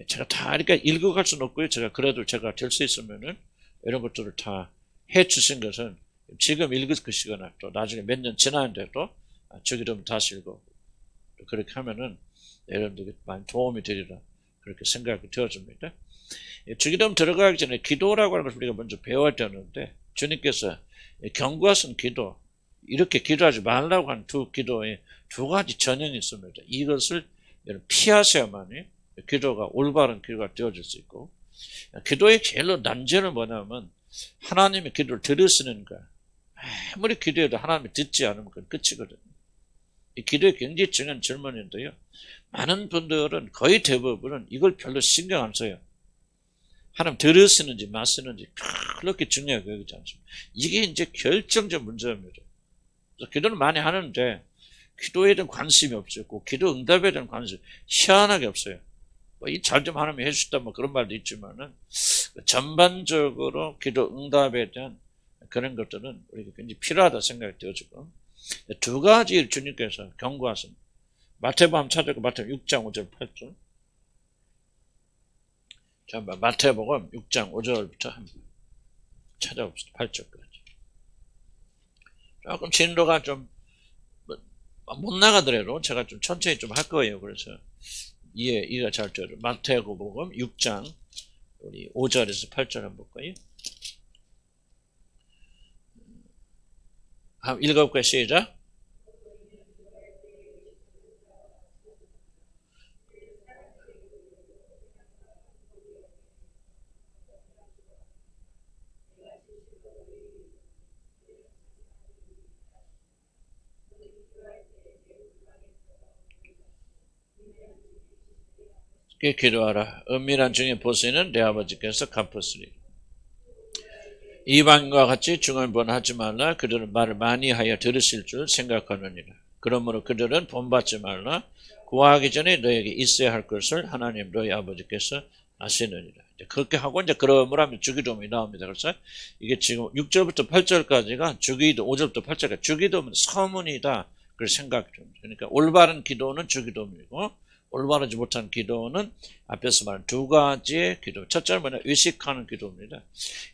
제가 다 이렇게 읽어갈 수는 없고요. 그래도 제가 될 수 있으면은 이런 것들을 다 해 주신 것은 지금 읽으시거나 또 나중에 몇 년 지나는데도 주기도문 다시 읽고 그렇게 하면은 여러분들에게 많이 도움이 되리라 그렇게 생각이 되어집니다. 주기도문 들어가기 전에 기도라고 하는 것을 우리가 먼저 배워야 되는데 주님께서 경고하신 기도 이렇게 기도하지 말라고 하는 두 기도에 두 가지 전형이 있습니다. 이것을 피하셔야만이 기도가 올바른 기도가 되어질 수 있고 기도의 제일로 난제는 뭐냐면 하나님의 기도를 들으시는 거. 아무리 기도해도 하나님이 듣지 않으면 그건 끝이거든요. 이 기도의 굉장히 중요한 질문인데요. 많은 분들은 거의 대부분은 이걸 별로 신경 안 써요. 하나님 들으시는지 마시는지 그렇게 중요하게 여기지 않습니다. 이게 이제 결정적 문제입니다. 그래서 기도는 많이 하는데 기도에 대한 관심이 없었고 기도 응답에 대한 관심이 희한하게 없어요. 이 잘 좀 하나님이 해주셨다 뭐 그런 말도 있지만은 전반적으로 기도 응답에 대한 그런 것들은 우리가 굉장히 필요하다 생각이 되어지고 두 가지 주님께서 경고하신 마태복음 한번 찾아보고 마태복음 6장 5절 8절 자, 마태복음 6장 5절부터 한번 찾아봅시다. 8절까지 조금 진도가 좀 못 나가더라도 제가 좀 천천히 좀 할 거예요. 그래서 이해가 잘 돼요. 마태복음 6장 우리 5절에서 8절 한번 볼까요? 한번 읽어볼까요? 시작. 기도하라. 은밀한 중에 보시는 내 아버지께서 갚으시리. 이방인과 같이 중언부언하지 말라. 그들은 말을 많이 하여 들으실 줄 생각하느니라. 그러므로 그들은 본받지 말라. 구하기 전에 너에게 있어야 할 것을 하나님 너희 아버지께서 아시느니라. 그렇게 하고 이제 그러므로 하면 주기도문이 나옵니다. 그래서 이게 지금 6절부터 8절까지가 주기도 5절부터 8절까지 주기도문 서문이다. 그걸 생각이 듭니다. 그러니까 올바른 기도는 주기도문이고 올바르지 못한 기도는 앞에서 말한 두 가지의 기도. 첫째는 뭐냐? 의식하는 기도입니다.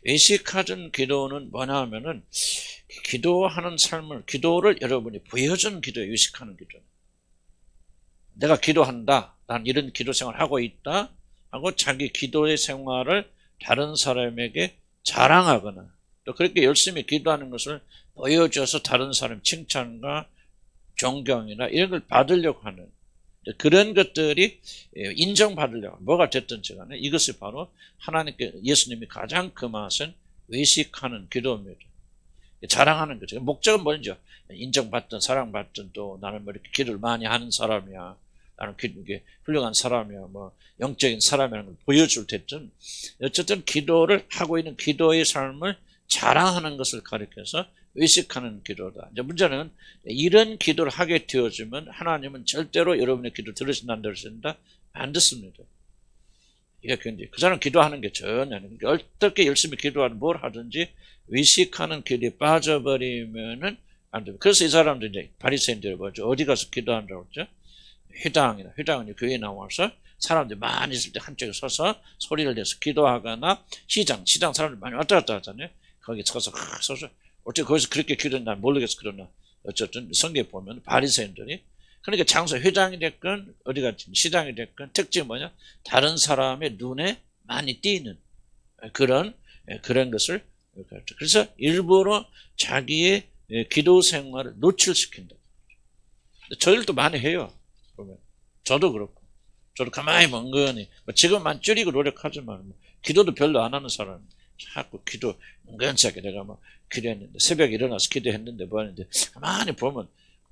의식하는 기도는 뭐냐 하면은 기도하는 삶을, 기도를 여러분이 보여주는 기도에 의식하는 기도. 내가 기도한다. 난 이런 기도 생활을 하고 있다. 하고 자기 기도의 생활을 다른 사람에게 자랑하거나 또 그렇게 열심히 기도하는 것을 보여줘서 다른 사람 칭찬과 존경이나 이런 걸 받으려고 하는 그런 것들이 인정받으려고 뭐가 됐든지 간에 이것이 바로 하나님께 예수님이 가장 금하신 의식하는 기도입니다. 자랑하는 거죠. 목적은 뭐죠? 인정받든 사랑받든 또 나는 뭐 이렇게 기도를 많이 하는 사람이야. 나는 이게 훌륭한 사람이야. 뭐 영적인 사람이라는 걸 보여줄 때쯤 어쨌든 기도를 하고 있는 기도의 삶을 자랑하는 것을 가리켜서 의식하는 기도다. 이제 문제는 이런 기도를 하게 되어지면 하나님은 절대로 여러분의 기도 들으신다 안 들으신다 안 듣습니다. 이게 굉장히 그 사람 기도하는 게 전혀 아니고 어떻게 열심히 기도하든 뭘 하든지 의식하는 길에 빠져버리면은 안 됩니다. 그래서 이 사람들 이제 바리새인들 뭐죠? 어디 가서 기도한다고 그러죠? 회당은 교회에 나와서 사람들이 많이 있을 때 한쪽에 서서 소리를 내서 기도하거나 시장 사람들 많이 왔다 갔다 하잖아요. 거기 서서 어떻게 거기서 그렇게 기도했나 모르겠어. 그러나 어쨌든 성경에 보면 바리새인들이 그러니까 장소 회장이 됐건 어디 갔든 시장이 됐건 특징이 뭐냐? 다른 사람의 눈에 많이 띄는 그런 것을 그래서 일부러 자기의 기도 생활을 노출시킨다. 저희들도 많이 해요. 보면 저도 그렇고 저도 가만히 멍건히 지금만 줄이고 노력하지만 기도도 별로 안 하는 사람 자꾸 기도 은근하게 내가 뭐 기도했는데 새벽에 일어나서 기도했는데 뭐 하는데 가만히 보면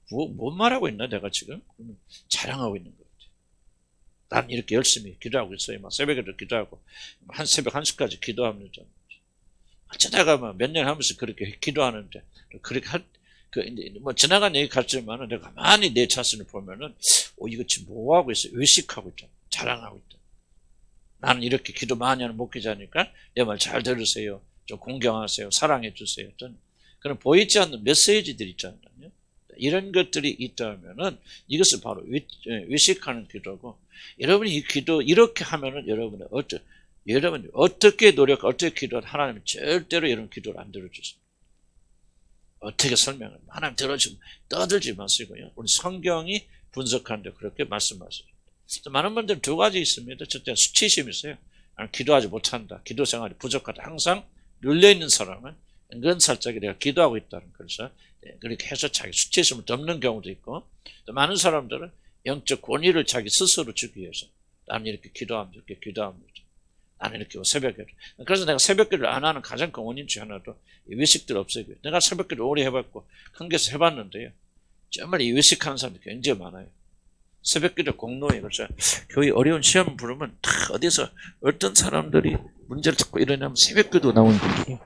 뭔 말하고 있나 내가 지금 그러면 자랑하고 있는 것 같아. 난 이렇게 열심히 기도하고 있어요. 막 새벽에도 기도하고 새벽 1시까지 기도합니다. 어쩌다가 몇 년 하면서 그렇게 기도하는데 그렇게 뭐 지나간 얘기 같지만은 내가 가만히 내 자신을 보면은 이거 지금 뭐 하고 있어? 의식하고 있다. 자랑하고 있다. 나는 이렇게 기도 많이 하는 목회자니까 내 말 잘 들으세요. 좀 공경하세요. 사랑해 주세요. 그런 보이지 않는 메시지들 있잖아요. 이런 것들이 있다면은 이것은 바로 위식하는 기도고, 여러분이 이 기도 이렇게 하면은 여러분이 어떻게 어떻게 기도하든 하나님은 절대로 여러분 기도를 안 들어주십니다. 어떻게 설명을 하나님 들어주면 떠들지 마시고요. 우리 성경이 분석하는데 그렇게 말씀하십니다. 많은 분들은 두 가지 있습니다. 첫째 수치심이 있어요. 나는 기도하지 못한다. 기도 생활이 부족하다. 항상 눌려있는 사람은 은근살짝이 내가 기도하고 있다는, 그래서 그렇게 해서 자기 수치심을 덮는 경우도 있고, 또 많은 사람들은 영적 권위를 자기 스스로 주기 위해서 나는 이렇게 기도하면 이렇게 기도하면 나는 이렇게 새벽에, 그래서 내가 새벽기를 안 하는 가장 큰 원인 중 하나도 이 외식들 없애고요. 내가 새벽기를 오래 해봤고 한개서 해봤는데요, 정말 이 외식하는 사람들이 굉장히 많아요. 새벽기도 공로에, 그래서 교회 어려운 시험 부르면 다 어디서 어떤 사람들이 문제를 찾고 이러냐면 새벽기도 나오는 분들이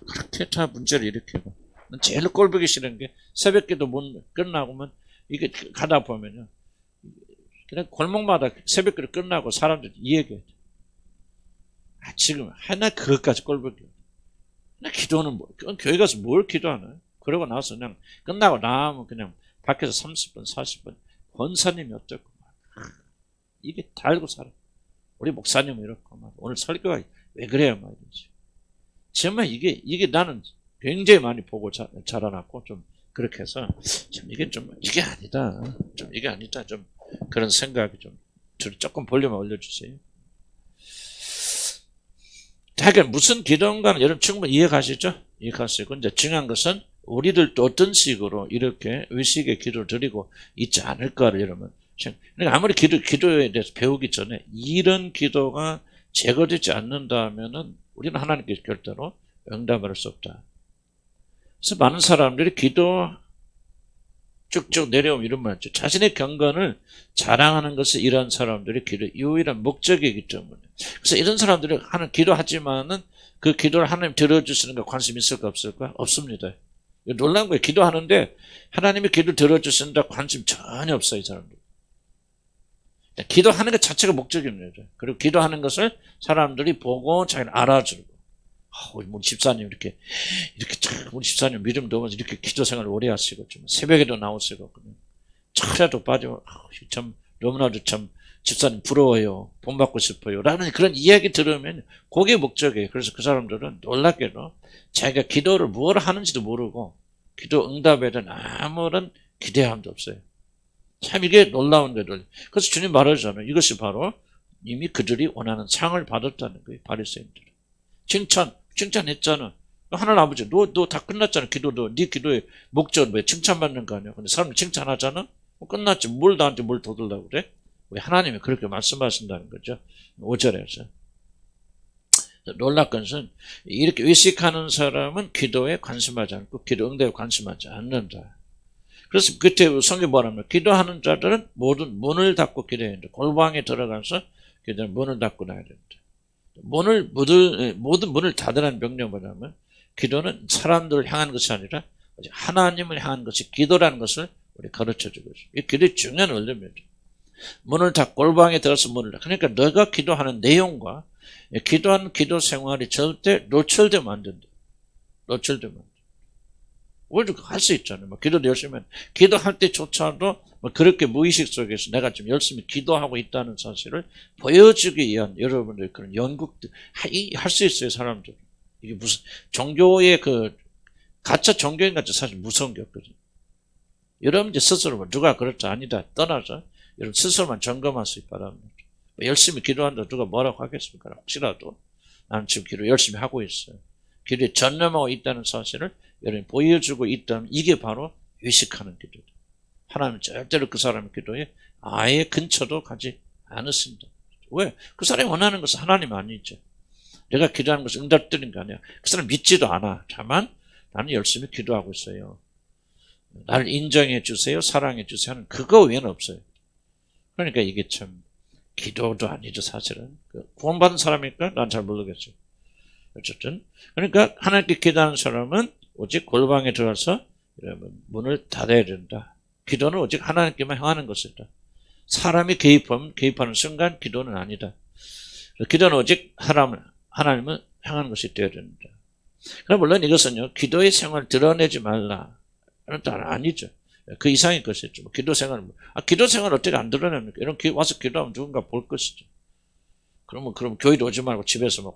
그렇게 다 문제를 일으키고, 제일 꼴보기 싫은 게 새벽기도 못 끝나고면 이게 가다 보면요, 그냥 골목마다 새벽기를 끝나고 사람들이 이 얘기해요. 지금 하나 그것까지 꼴보기. 기도는 뭐, 교회 가서 뭘 기도하나요? 그러고 나서 그냥 끝나고 나면 그냥 밖에서 30분, 40분 권사님이 어쩌고 이게 다 알고 살아. 우리 목사님은 이렇고 오늘 설교가 왜 그래요 말이지. 정말 이게 나는 굉장히 많이 보고 자라났고, 좀 그렇게 해서 좀 이게 아니다. 좀 그런 생각이 좀 조금 볼륨을 올려주세요. 하여간 무슨 기도인가는 여러분 충분히 이해가시죠? 이해가시고, 이제 중요한 것은 우리들도 어떤 식으로 이렇게 의식의 기도를 드리고 있지 않을까를 여러분. 그러니까 아무리 기도에 대해서 배우기 전에 이런 기도가 제거되지 않는다면은 우리는 하나님께 절대로 응답을 할 수 없다. 그래서 많은 사람들이 기도 쭉쭉 내려오면 이런 말 있죠. 자신의 경건을 자랑하는 것은 이런 사람들이 기도의 유일한 목적이기 때문에. 그래서 이런 사람들이 기도하지만은 그 기도를 하나님 들어주시는 거 관심 있을까 없을까? 없습니다. 놀라운 거예요. 기도하는데 하나님이 기도 들어주신다 관심 전혀 없어요, 이 사람들. 기도하는 것 자체가 목적입니다. 그리고 기도하는 것을 사람들이 보고 자기를 알아주고, 우리 집사님 이렇게 우리 집사님 믿음 넘어서 이렇게 기도 생활을 오래 하시고, 좀 새벽에도 나오시고, 철야도 빠지고, 참 너무나도 참 집사님 부러워요, 본받고 싶어요 라는 그런 이야기 들으면 그게 목적이에요. 그래서 그 사람들은 놀랍게도 자기가 기도를 뭘 하는지도 모르고 기도 응답에 대한 아무런 기대함도 없어요. 참 이게 놀라운 거예요. 그래서 주님 말하잖아요. 이것이 바로 이미 그들이 원하는 상을 받았다는 거예요. 바리새인들. 칭찬했잖아. 하나님 아버지, 너 다 끝났잖아. 기도도 네 기도의 목적은 왜 칭찬받는 거 아니야? 근데 사람들 칭찬하잖아. 끝났지. 뭘 나한테 뭘 더 들라고 그래? 왜 하나님이 그렇게 말씀하신다는 거죠. 5절에서. 놀랄 것은 이렇게 의식하는 사람은 기도에 관심하지 않고 기도 응답에 관심하지 않는다. 그래서 그때 성경이 뭐라면 기도하는 자들은 모든 문을 닫고 기도해야 된다. 골방에 들어가서 기도는 문을 닫고 나야 된다. 모든 문을 닫으라는 명령 뭐냐면 기도는 사람들을 향하는 것이 아니라 하나님을 향한 것이 기도라는 것을 우리 가르쳐주고 있어요. 이 기도의 중요한 원리입니다. 문을 닫고 골방에 들어서 문을 닫고, 그러니까 너가 기도하는 내용과 기도하는 기도 생활이 절대 노출되면 안 된다. 노출되면 안 된다. 오히려 할 수 있잖아요. 기도도 열심히 하면 기도할 때조차도 그렇게 무의식 속에서 내가 좀 열심히 기도하고 있다는 사실을 보여주기 위한 여러분들 그런 연극들 할 수 있어요, 사람들. 이게 무슨 종교의 가짜 종교인 같은 사실 무서운 게 없거든요. 여러분 스스로 누가 그렇다 아니다 떠나서 여러분 스스로만 점검하시기 바랍니다. 열심히 기도한다 누가 뭐라고 하겠습니까? 혹시라도 나는 지금 기도 열심히 하고 있어요. 기도에 전념하고 있다는 사실을 여러분이 보여주고 있다면 이게 바로 의식하는 기도다. 하나님은 절대로 그 사람의 기도에 아예 근처도 가지 않았습니다. 왜? 그 사람이 원하는 것은 하나님 아니죠. 내가 기도하는 것을 응답드리는 게 아니야. 그 사람 믿지도 않아. 다만 나는 열심히 기도하고 있어요. 나를 인정해 주세요. 사랑해 주세요 하는 그거 외에는 없어요. 그러니까 이게 참 기도도 아니죠, 사실은. 구원받은 사람이니까 난 잘 모르겠어요. 어쨌든 그러니까 하나님께 기도하는 사람은 오직 골방에 들어가서 문을 닫아야 된다. 기도는 오직 하나님께만 향하는 것이다. 사람이 개입하는 순간 기도는 아니다. 기도는 오직 하나님을 향하는 것이 되어야 된다. 그럼 물론 이것은요, 기도의 생활을 드러내지 말라. 그런 뜻은 아니죠. 그 이상의 것이죠. 기도 생활은 기도 생활 어떻게 안 드러냅니까? 이런 와서 기도하면 누군가 볼 것이죠. 그럼 교회도 오지 말고 집에서 막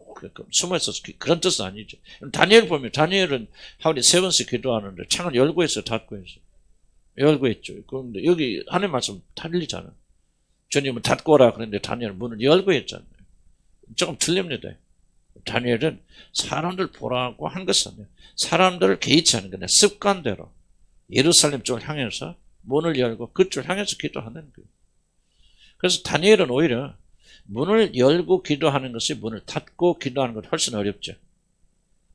숨어 있어서 그런 뜻은 아니죠. 다니엘 보면 다니엘은 하루에 3번씩 기도하는데 창을 열고 있어요, 닫고 있어요. 열고 있죠. 그런데 여기 하나님 말씀 틀리잖아요. 주님은 닫고 오라 그랬는데 다니엘은 문을 열고 있잖아요. 조금 틀립니다. 다니엘은 사람들 보라고 한 것은 아니에요. 사람들을 개의치 않은 거냐. 습관대로 예루살렘 쪽을 향해서 문을 열고 그쪽을 향해서 기도하는 거예요. 그래서 다니엘은 오히려 문을 열고 기도하는 것이 문을 닫고 기도하는 것 훨씬 어렵죠.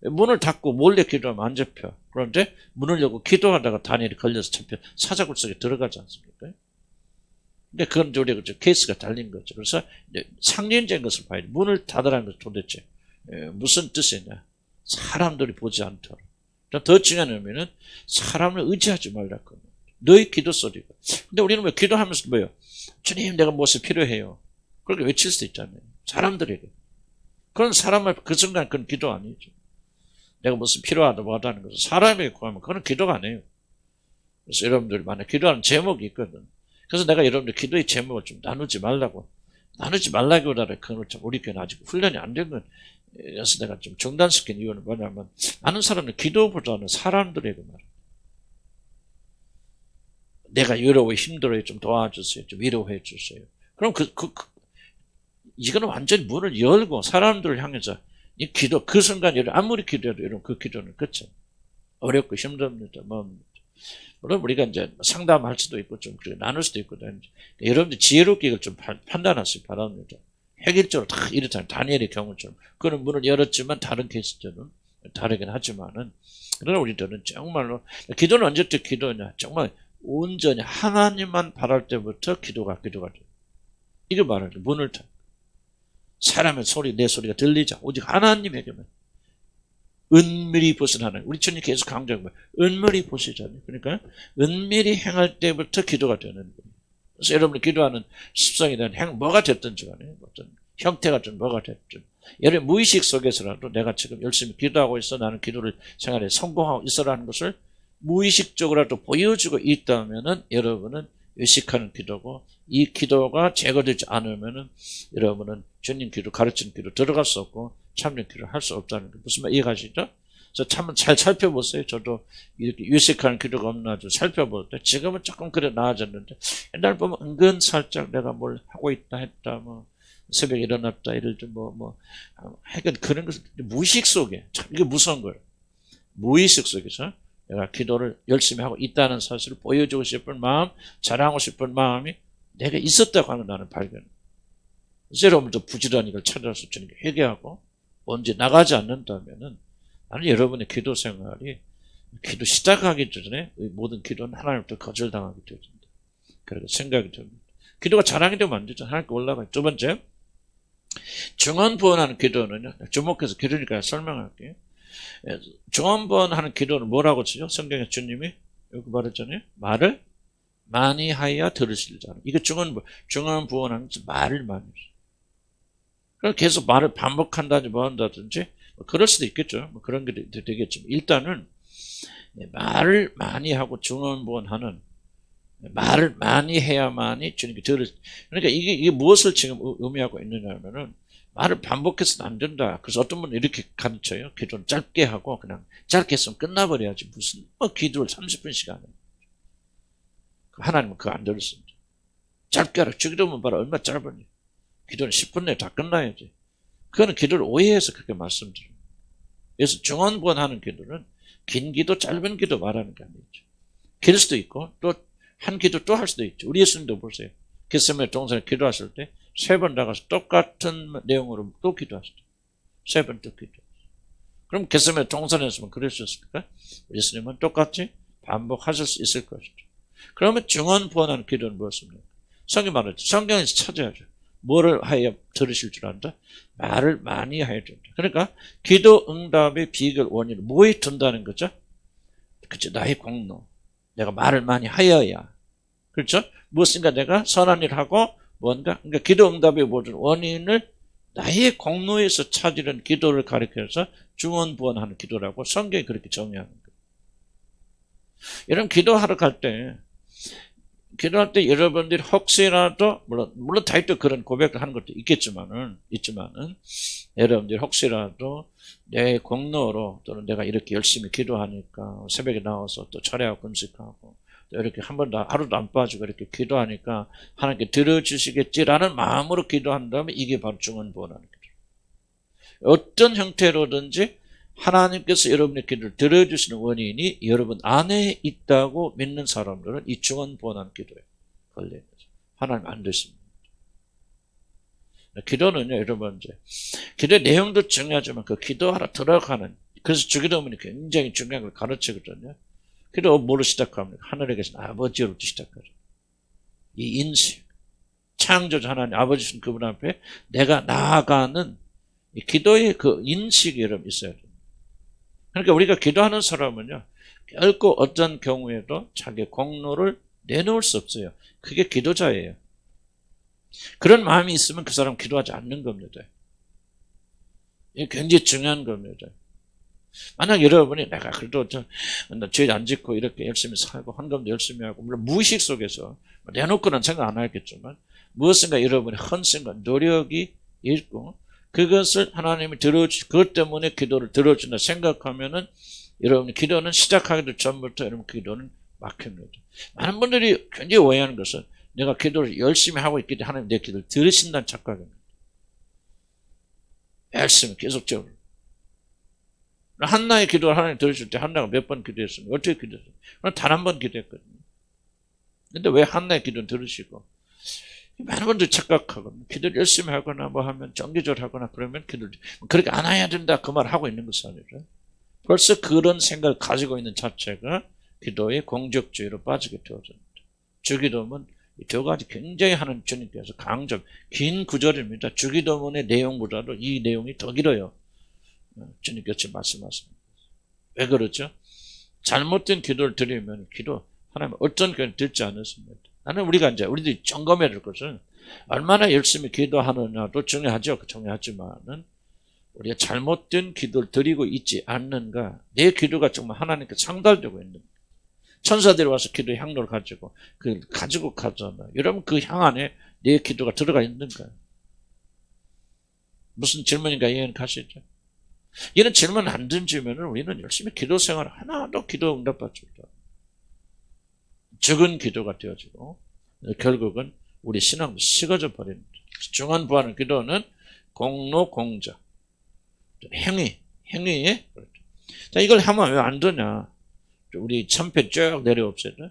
문을 닫고 몰래 기도하면 안 잡혀. 그런데 문을 열고 기도하다가 다니엘이 걸려서 잡혀 사자굴 속에 들어가지 않습니까? 근데 그건 우리가 케이스가 달린 거죠. 그래서 상징적인 것을 봐야 돼. 문을 닫으라는 것은 도대체 무슨 뜻이냐. 사람들이 보지 않도록. 더 중요한 의미는 사람을 의지하지 말라고. 너의 기도 소리가. 근데 우리는 왜 기도하면서 뭐예요? 주님, 내가 무엇이 필요해요? 그렇게 외칠 수 있잖아요. 사람들에게. 그런 사람을 그 순간 그건 기도 아니죠. 내가 무슨 필요하다 뭐하다 하는 것은 사람에게 구하면 그건 기도가 아니에요. 그래서 여러분들 만약 기도하는 제목이 있거든. 그래서 내가 여러분들 기도의 제목을 좀 나누지 말라기보다는 그건 좀 우리 교회는 아직 훈련이 안 된 건. 그래서 내가 좀 중단시킨 이유는 뭐냐면 많은 사람은 기도보다는 사람들에게 말해요. 내가 외로워 힘들어요. 좀 도와주세요. 좀 위로해 주세요. 그럼 이거는 완전히 문을 열고 사람들을 향해서 이 기도, 그 순간 아무리 기도해도 여러분 그 기도는 끝이에요. 어렵고 힘듭니다. 물론 우리가 이제 상담할 수도 있고 좀 나눌 수도 있고 여러분들 지혜롭게 이걸 좀 판단하시기 바랍니다. 획일적으로 다 이렇잖아요. 다니엘의 경우처럼. 그는 문을 열었지만 다른 케이스들은 다르긴 하지만은 그러나 우리들은 정말로 기도는 언제부터 기도냐. 정말 온전히 하나님만 바랄 때부터 기도가 돼요. 이거 말하는 거예요. 문을 닫고. 사람의 소리, 내 소리가 들리자. 오직 하나님에게만. 은밀히 보신 하나님. 우리 주님 계속 강조하는 거예요. 은밀히 보시잖아요. 그러니까 은밀히 행할 때부터 기도가 되는 거예요. 그래서 여러분이 기도하는 습성에 대한 뭐가 됐든지 간에 어떤 형태가 좀 뭐가 됐든 여러분 무의식 속에서라도 내가 지금 열심히 기도하고 있어. 나는 기도를 생활에 성공하고 있어라는 것을 무의식적으로라도 보여주고 있다면은 여러분은 의식하는 기도고 이 기도가 제거되지 않으면은 여러분은 주님 기도, 가르치는 기도 들어갈 수 없고 참된 기도를 할 수 없다는 거 무슨 말 이해가시죠? 그래서 잘 살펴보세요. 저도 이렇게 의식하는 기도가 없나 좀 살펴볼 때 지금은 조금 그래 나아졌는데 옛날 보면 은근 살짝 내가 뭘 하고 있다 했다 새벽에 일어났다 이럴 때 하여간 그런 것을 무의식 속에 참 이게 무서운 거예요. 무의식 속에서 내가 기도를 열심히 하고 있다는 사실을 보여주고 싶은 마음, 자랑하고 싶은 마음이 내가 있었다고 하는 나는 발견. 그래서 여러분도 부지런히 이걸 찾아서 주님께 회개하고 언제 나가지 않는다면은 나는 여러분의 기도 생활이 기도 시작하기 전에 모든 기도는 하나님부터 거절당하게 되어진다. 그렇게 생각이 듭니다. 기도가 자랑이 되면 안 되죠. 하나님께 올라가요. 두 번째, 중언부언하는 기도는요. 주목해서 기도니까 설명할게요. 중언부언하는 기도는 뭐라고 치죠? 성경에 주님이 여기 말했잖아요. 말을 많이 하여 들으실 자. 이거 중언부언하는 말을 많이 해요. 그럼 계속 말을 반복한다든지 뭐 한다든지 그럴 수도 있겠죠. 그런 게 되겠지만 일단은 말을 많이 하고 중언부언하는 말을 많이 해야만이 주님께 그러니까 이게 무엇을 지금 의미하고 있느냐면은 말을 반복해서는 안 된다. 그래서 어떤 분은 이렇게 가르쳐요. 기도는 짧게 하고 그냥 짧게 했으면 끝나버려야지. 무슨 기도를 30분씩 하는. 하나님은 그거 안 들었습니다. 짧게 하라. 기도면 봐라. 얼마나 짧으니. 기도는 10분 내에 다 끝나야지. 그거는 기도를 오해해서 그렇게 말씀드려요. 그래서 중언부언하는 기도는 긴 기도, 짧은 기도 말하는 게 아니죠. 길 수도 있고 또 한 기도 또 할 수도 있죠. 우리 예수님도 보세요. 겟세마네 동산에 기도하실 때 3번 나가서 똑같은 내용으로 또 기도하시죠. 3번 또 기도하시죠. 그럼 겟세마네 동산에서만 그랬었을까? 예수님은 똑같이 반복하실 수 있을 것이죠. 그러면 중언부언하는 기도는 무엇입니까? 성경 말했죠. 성경에서 찾아야죠. 뭐를 하여 들으실 줄 안다? 말을 많이 하여 든다. 그러니까 기도 응답의 비결 원인을 뭐에 둔다는 거죠? 그렇죠. 나의 공로. 내가 말을 많이 하여야. 그렇죠? 무엇인가 내가 선한 일을 하고 뭔가 그러니까 기도 응답의 모든 원인을 나의 공로에서 찾으려는 기도를 가리켜서 중언부언하는 기도라고 성경이 그렇게 정의하는 거예요. 이런 기도하러 갈 때, 여러분들이 혹시라도, 물론 다윗도 그런 고백을 하는 것도 있지만은, 여러분들이 혹시라도 내 공로로 또는 내가 이렇게 열심히 기도하니까 새벽에 나와서 또 철야하고 금식하고 또 이렇게 한 번도 하루도 안 빠지고 이렇게 기도하니까 하나님께 들어주시겠지라는 마음으로 기도한다면 이게 바로 중언부원하는 기도. 어떤 형태로든지 하나님께서 여러분의 기도를 들어주시는 원인이 여러분 안에 있다고 믿는 사람들은 이 중언부원하는 기도에 걸리는 거죠. 하나님 안 되십니다. 기도는요, 여러분, 이제, 기도의 내용도 중요하지만 그 기도하러 들어가는, 그래서 주기도문이 굉장히 중요한 걸 가르치거든요. 기도 뭐로 시작합니까? 하늘에 계신 아버지로부터 시작하죠. 이 인식, 창조주 하나님, 아버지신 그분 앞에 내가 나아가는 이 기도의 그 인식이 여러분 있어야 됩니다. 그러니까 우리가 기도하는 사람은요, 결코 어떤 경우에도 자기 공로를 내놓을 수 없어요. 그게 기도자예요. 그런 마음이 있으면 그 사람 기도하지 않는 겁니다. 이게 굉장히 중요한 겁니다. 만약 여러분이 내가 그래도 죄 안 짓고 이렇게 열심히 살고 헌금도 열심히 하고 물론 무의식 속에서 내놓고는 생각 안 하겠지만 무엇인가 여러분의 헌신과 노력이 있고 그것을 하나님이 그것 때문에 기도를 들어준다 생각하면은 여러분의 기도는 시작하기도 전부터 여러분 기도는 막힙니다. 많은 분들이 굉장히 오해하는 것은 내가 기도를 열심히 하고 있기 때문에 하나님 내 기도를 들으신다는 착각입니다. 열심히 계속적으로. 한나의 기도를 하나님 들으실 때 한나가 몇 번 기도했습니까? 어떻게 기도했어요? 단 한 번 기도했거든요. 근데 왜 한나의 기도는 들으시고 많은 분들이 착각하거든요. 기도를 열심히 하거나 뭐 하면 정기적으로 하거나 그러면 기도를 그렇게 안 해야 된다 그 말 하고 있는 것이 아니라 벌써 그런 생각을 가지고 있는 자체가 기도의 공적주의로 빠지게 되어집니다. 주기도문 이 두 가지 굉장히 하는 주님께서 강조 긴 구절입니다. 주기도문의 내용보다도 이 내용이 더 길어요. 주님께서 말씀하십니다. 왜 그렇죠? 잘못된 기도를 드리면 기도 하나님 어떤 기도를 듣지 않습니다. 나는 우리들이 점검해야 될 것은 얼마나 열심히 기도하느냐도 중요하죠. 중요하지만은 우리가 잘못된 기도를 드리고 있지 않는가? 내 기도가 정말 하나님께 상달되고 있는가? 천사들이 와서 기도의 향로를 가지고 가잖아요. 여러분 그 향 안에 내 기도가 들어가 있는가? 무슨 질문인가 이해는 가시죠? 이런 질문 안 던지면 우리는 열심히 기도 생활 하나도 기도 응답받지 못하고 적은 기도가 되어지고 결국은 우리 신앙도 식어져 버립니다. 중언부원하는 기도는 공로 공자 행위에 자 이걸 하면 왜 안 되냐? 우리 참패 쭉 내려옵시다.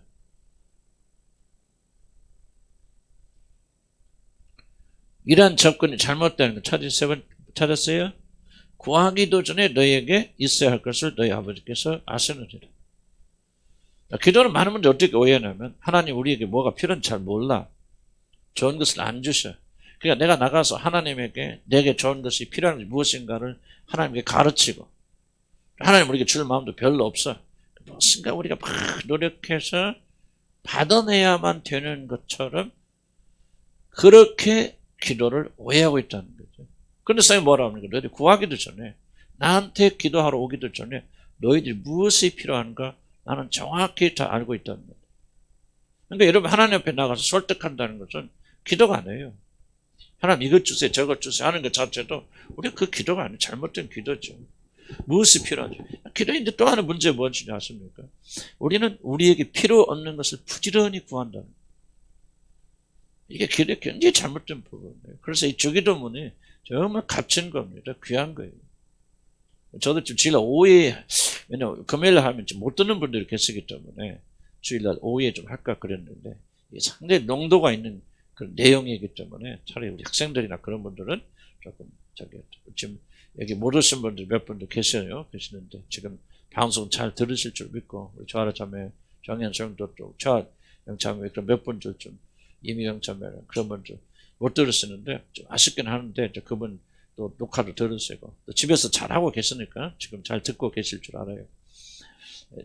이러한 접근이 잘못되는 거 찾았어요? 구하기도 전에 너희에게 있어야 할 것을 너희 아버지께서 아시느니라. 기도는 많은 분들이 어떻게 오해하냐면 하나님 우리에게 뭐가 필요한지 잘 몰라. 좋은 것을 안 주셔. 그러니까 내가 나가서 하나님에게 내게 좋은 것이 필요한지 무엇인가를 하나님께 가르치고 하나님 우리에게 줄 마음도 별로 없어. 무엇인가 우리가 막 노력해서 받아내야만 되는 것처럼 그렇게 기도를 오해하고 있다는 거죠. 그런데 선생님이 뭐라 합니까? 너희들이 구하기도 전에 나한테 기도하러 오기도 전에 너희들이 무엇이 필요한가 나는 정확히 다 알고 있다는 거예요. 그러니까 여러분 하나님 앞에 나가서 설득한다는 것은 기도가 아니에요. 하나님 이것 주세요 저것 주세요 하는 것 자체도 우리가 그 기도가 아니에요. 잘못된 기도죠. 무엇이 필요하죠? 기도인데 또 하나 문제 무엇인지 아십니까? 우리는 우리에게 필요 없는 것을 부지런히 구한다는 거예요. 이게 기도의 굉장히 잘못된 부분이에요. 그래서 이 주기도문이 정말 값진 겁니다. 귀한 거예요. 저도 지금 주일날 오후에 왜냐면 금요일날 하면 못 듣는 분들이 계시기 때문에 주일날 오후에 좀 할까 그랬는데 이게 상당히 농도가 있는 그런 내용이기 때문에 차라리 우리 학생들이나 그런 분들은 조금 지금 여기 못 오신 분들 몇 분도 계시는데 지금 방송 잘 들으실 줄 믿고 우리 조아라 자매 정현성도 또 영자매 그런 몇 분들 좀 이미경 자매 그런 분들 못 들으시는데 좀 아쉽긴 하는데 그분 또 녹화도 들으시고 또 집에서 잘 하고 계시니까 지금 잘 듣고 계실 줄 알아요.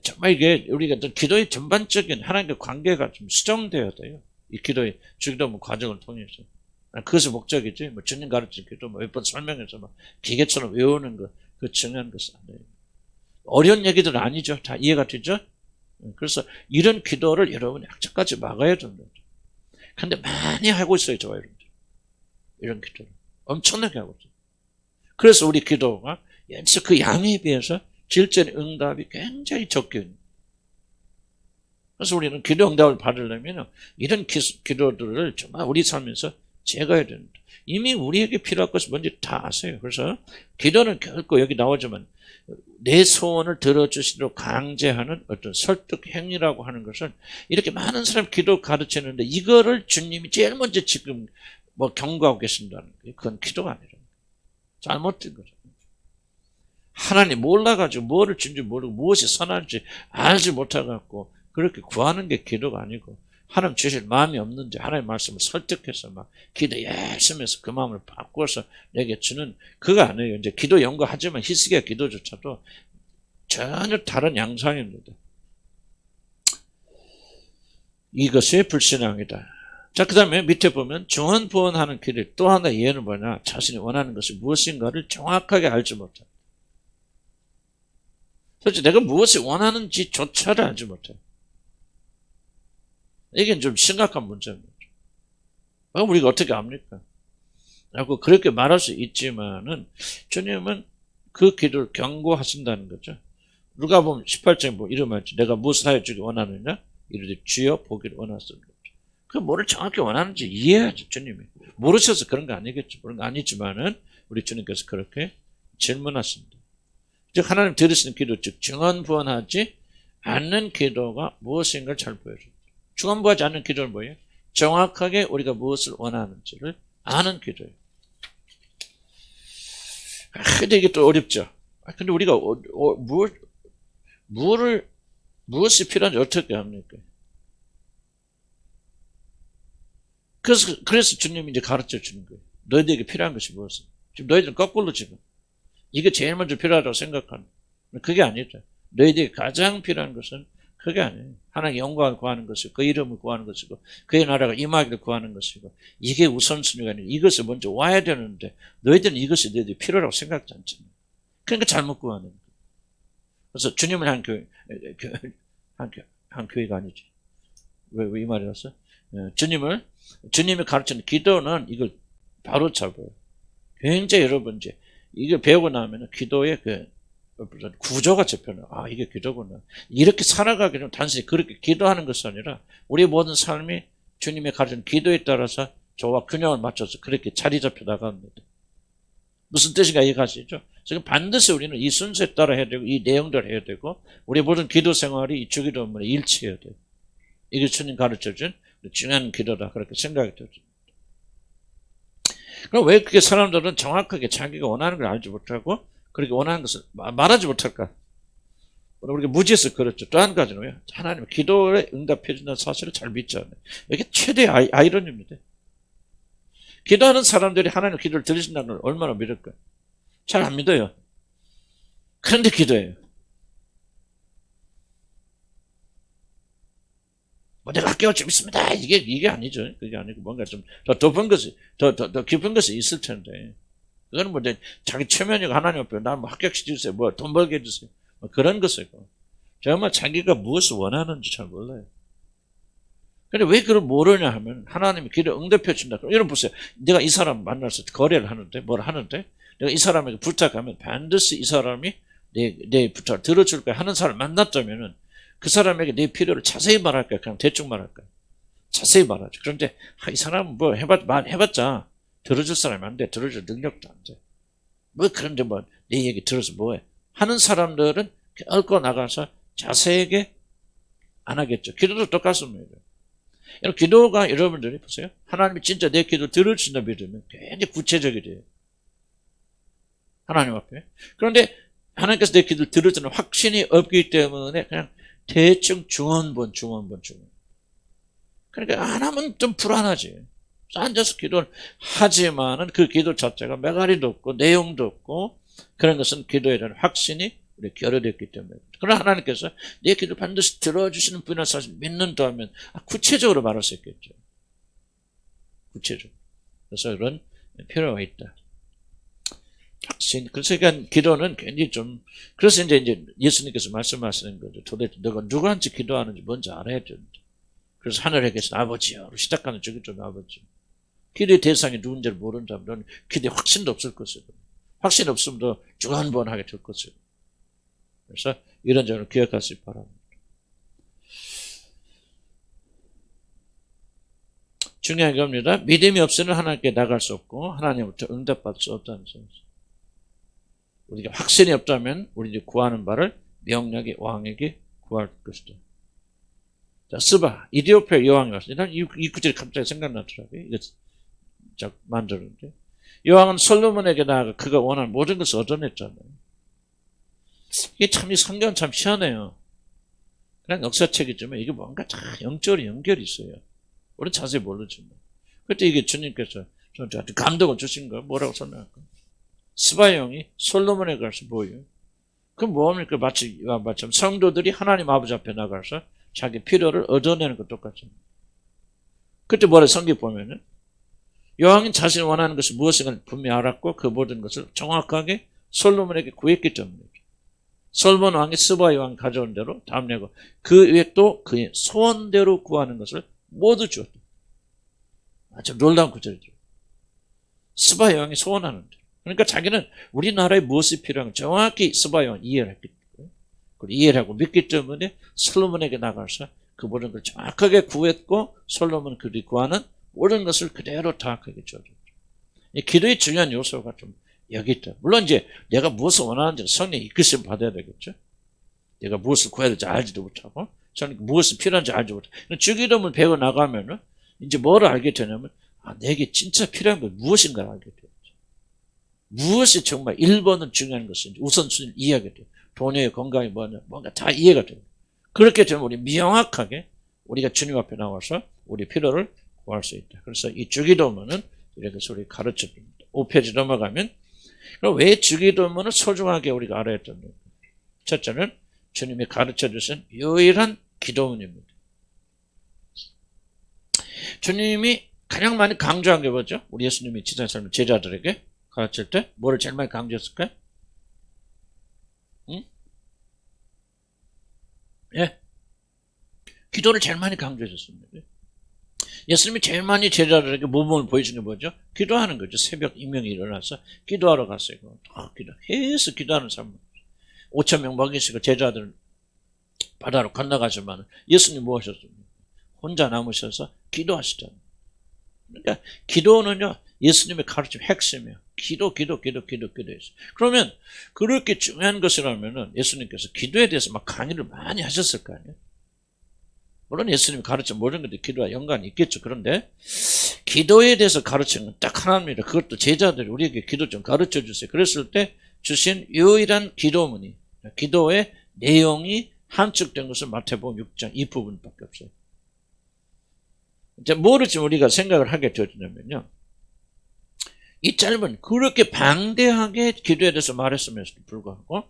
정말 이게 우리가 기도의 전반적인 하나님과 관계가 좀 수정되어야 돼요. 이 기도의 주기도문 과정을 통해서. 그것이 목적이지, 주님 가르친 기도, 몇 번 설명해서 기계처럼 외우는 거, 그 중요한 것은 아니에요. 어려운 얘기들은 아니죠. 다 이해가 되죠? 그래서 이런 기도를 여러분이 악착같이 막아야 된다. 근데 많이 하고 있어요, 저 여러분들. 이런 기도를. 엄청나게 하고 있어요. 그래서 우리 기도가 연습 그 양에 비해서 실제로 응답이 굉장히 적게 있는. 그래서 우리는 기도 응답을 받으려면 이런 기도들을 정말 우리 삶에서 제거해야 됩니다. 이미 우리에게 필요할 것을 먼저 다 아세요. 그래서 기도는 결코 여기 나오지만 내 소원을 들어주시도록 강제하는 어떤 설득 행위라고 하는 것은 이렇게 많은 사람 기도 가르치는데 이거를 주님이 제일 먼저 지금 뭐 경고하고 계신다는 거예요. 그건 기도가 아니라 잘못된 거죠. 하나님 몰라가지고 뭐를 준지 모르고 무엇이 선한지 알지 못해갖고 그렇게 구하는 게 기도가 아니고 하나님 주실 마음이 없는데 하나님 말씀을 설득해서 막 기도 열심히 해서 그 마음을 바꾸어서 내게 주는 그거 아니에요. 이제 기도 연구하지만 히스기야 기도조차도 전혀 다른 양상입니다. 이것이 불신앙이다. 자, 그 다음에 밑에 보면 중언부언하는 기도 또 하나 이해는 뭐냐? 자신이 원하는 것이 무엇인가를 정확하게 알지 못한다. 솔직히 내가 무엇을 원하는지조차를 알지 못해. 이게 좀 심각한 문제입니다. 우리가 어떻게 압니까? 라고 그렇게 말할 수 있지만은 주님은 그 기도를 경고하신다는 거죠. 누가 보면 18장에 뭐 이런 말이죠. 내가 무엇을 하여 주기 원하느냐? 이르되 주여 보기를 원하소이다. 그 뭐를 정확히 원하는지 이해하죠, 주님이. 모르셔서 그런 거 아니겠죠. 그런 거 아니지만은 우리 주님께서 그렇게 질문하십니다. 즉 하나님 들으시는 기도, 즉 중언부언하지 않는 기도가 무엇인가를 잘 보여줘요. 중언부언하지 않는 기도는 뭐예요? 정확하게 우리가 무엇을 원하는지를 아는 기도예요. 근데 이게 또 어렵죠. 근데 우리가 무엇이 필요한지 어떻게 합니까? 그래서 주님이 이제 가르쳐 주는 거예요. 너희들에게 필요한 것이 무엇이냐? 지금 너희들은 거꾸로 지금 이게 제일 먼저 필요하다고 생각하는. 그게 아니죠. 너희들에게 가장 필요한 것은 그게 아니에요. 하나님의 영광을 구하는 것이고 그 이름을 구하는 것이고 그의 나라가 임하기를 구하는 것이고 이게 우선순위가 아니라 이것이 먼저 와야 되는데 너희들은 이것이 너희들이 필요라고 생각하지 않잖아요. 그러니까 잘못 구하는 거예요. 그래서 주님을 한 교회가 아니지. 왜 이 말이 왔어? 주님이 가르치는 기도는 이걸 바로 잡아요. 굉장히 여러분 이제 이걸 배우고 나면 기도의 그 구조가 잡혀요. 아, 이게 기도구나. 이렇게 살아가기 좀 단순히 그렇게 기도하는 것이 아니라 우리 모든 삶이 주님의 가르치는 기도에 따라서 저와 균형을 맞춰서 그렇게 자리 잡혀 나갑니다. 무슨 뜻인가 이해가시죠? 지금 반드시 우리는 이 순서에 따라 해야 되고 이 내용대로 해야 되고 우리 모든 기도 생활이 이 주기도문에 일치해야 돼요. 이게 주님 가르쳐준 중요한 기도다 그렇게 생각이 들죠. 그럼 왜 그렇게 사람들은 정확하게 자기가 원하는 걸 알지 못하고 그렇게 원하는 것을 말하지 못할까? 우리가 무지해서 그렇죠. 또 한 가지는 왜? 하나님은 기도에 응답해 준다는 사실을 잘 믿지 않아요. 이게 최대의 아이러니입니다. 기도하는 사람들이 하나님 기도를 들으신다는 걸 얼마나 믿을까요? 잘 안 믿어요. 그런데 기도해요. 뭐 내가 학교가 좀 있습니다. 이게 아니죠. 그게 아니고 뭔가 좀 더 깊은 것이, 더 깊은 것이 있을 텐데. 그거는 뭐 자기 최면이고 하나님 앞에 나 뭐 합격시켜 주세요. 뭐 돈 벌게 해주세요. 뭐 그런 것이고. 정말 자기가 무엇을 원하는지 잘 몰라요. 근데 왜 그걸 모르냐 하면 하나님이 기도 응답해 준다. 여러분 보세요. 내가 이 사람 만나서 거래를 하는데 뭘 하는데 내가 이 사람에게 부탁하면 반드시 이 사람이 내 부탁을 들어줄 거야 하는 사람을 만났다면은 그 사람에게 내 필요를 자세히 말할까요? 그냥 대충 말할까요? 자세히 말하죠. 그런데 이 사람은 뭐 해봤자 들어줄 사람이 안 돼. 들어줄 능력도 안 돼. 뭐 그런데 뭐 내 얘기 들어서 뭐해? 하는 사람들은 얽고 나가서 자세하게 안 하겠죠. 기도도 똑같습니다. 기도가 여러분들이 보세요. 하나님이 진짜 내 기도 들으신다 믿으면 굉장히 구체적이 돼요. 하나님 앞에. 그런데 하나님께서 내 기도를 들으시는 확신이 없기 때문에 그냥 대충 중언부언. 그러니까 안 하면 좀 불안하지. 앉아서 기도를 하지만은 그 기도 자체가 메가리도 없고 내용도 없고 그런 것은 기도에 대한 확신이 우리 결여됐기 때문에. 그러나 하나님께서 내 기도 반드시 들어주시는 분이라는 사실 믿는다 하면 구체적으로 말할 수 있겠죠. 구체적으로. 그래서 그런 필요가 있다. 확신. 그래서 그러니까 기도는 굉장히 좀, 그래서 이제 예수님께서 말씀하시는 거죠. 도대체 너가 누구한테 기도하는지 먼저 알아야 된다. 그래서 하늘에 계신 아버지요. 시작하는 저기 좀 아버지. 기도의 대상이 누군지를 모른다면 너는 기도에 확신도 없을 것이고, 확신 없으면 더 주관번하게 될 것이고. 그래서 이런 점을 기억하시기 바랍니다. 중요한 겁니다. 믿음이 없으면 하나님께 나갈 수 없고 하나님부터 응답받을 수 없다는 점이죠. 우리가 확신이 없다면 우리들이 구하는 바를 명령의 왕에게 구할 것이다. 자, 스바, 이디오피아 여왕이 왔어요. 난 이 구절이 갑자기 생각나더라고요. 이거 만들었는데. 여왕은 솔로몬에게 나아가 그가 원하는 모든 것을 얻어냈잖아요. 이게 참, 이 성경은 참 희한해요. 그냥 역사책이지만 이게 뭔가 다 영적으로 연결이 있어요. 우리는 자세히 모르지만. 그때 이게 주님께서 저한테 감동을 주신 거 뭐라고 설명할까? 스바 여왕이 솔로몬에 가서 뭐예요? 그럼 뭐합니까? 마치 성도들이 하나님 아버지 앞에 나가서 자기 필요를 얻어내는 것 똑같습니다. 그때 뭐래 성경 보면은 여왕이 자신이 원하는 것이 무엇인가 분명히 알았고 그 모든 것을 정확하게 솔로몬에게 구했기 때문이죠. 솔로몬 왕이 스바 여왕이 가져온 대로 다음 내고 그 외에 또 그의 소원대로 구하는 것을 모두 주었다. 아주 놀라운 구절이죠. 스바 여왕이 소원하는데. 그러니까 자기는 우리나라에 무엇이 필요한가 정확히 스바 여왕이 이해를 했기 때문에 그리고 이해를 하고 믿기 때문에 솔로몬에게 나가서 그 모든 걸 정확하게 구했고 솔로몬 그들이 구하는 모든 것을 그대로 정확하게 줘줬죠. 기도의 중요한 요소가 좀 여기 있다. 물론 이제 내가 무엇을 원하는지 성령이 이끄심 받아야 되겠죠. 내가 무엇을 구해야 될지 알지도 못하고 저는 무엇이 필요한지 알지 못하고 주기도문을 배워 나가면은 이제 뭐를 알게 되냐면 내게 진짜 필요한 건 무엇인가를 알게 돼요. 무엇이 정말 1번은 중요한 것인지 우선순위를 이해하게 돼요. 돈의 건강이 뭐냐 뭔가 다 이해가 돼요. 그렇게 되면 우리 명확하게 우리가 주님 앞에 나와서 우리 필요를 구할 수 있다. 그래서 이 주기도문은 이렇게 우리 가르쳐 줍니다. 5페이지 넘어가면 그럼 왜 주기도문을 소중하게 우리가 알아야 됩니까? 첫째는 주님이 가르쳐 주신 유일한 기도문입니다. 주님이 가장 많이 강조한 게 뭐죠? 우리 예수님이 지상 삶의 제자들에게 가르칠 때 뭐를 제일 많이 강조했을까요? 응? 예. 기도를 제일 많이 강조했습니다. 예수님이 제일 많이 제자들에게 모범을 보여주는 게 뭐죠? 기도하는 거죠. 새벽 이명이 일어나서 기도하러 갔어요. 계속 기도하는 삶. 5,000명 먹이시고 제자들은 바다로 건너가지만 예수님 뭐 하셨습니까? 혼자 남으셔서 기도하시잖아요. 그러니까 기도는요 예수님의 가르침 핵심이에요. 기도. 그러면 그렇게 중요한 것이라면은 예수님께서 기도에 대해서 막 강의를 많이 하셨을 거 아니에요. 물론 예수님이 가르친 모든 것들이 기도와 연관이 있겠죠. 그런데 기도에 대해서 가르치는 건 딱 하나입니다. 그것도 제자들이 우리에게 기도 좀 가르쳐 주세요. 그랬을 때 주신 유일한 기도문이 기도의 내용이 함축된 것은 마태복음 6장 이 부분밖에 없어요. 이제 뭐를 지금 우리가 생각을 하게 되었냐면요. 이 짧은 그렇게 방대하게 기도에 대해서 말했음에도 불구하고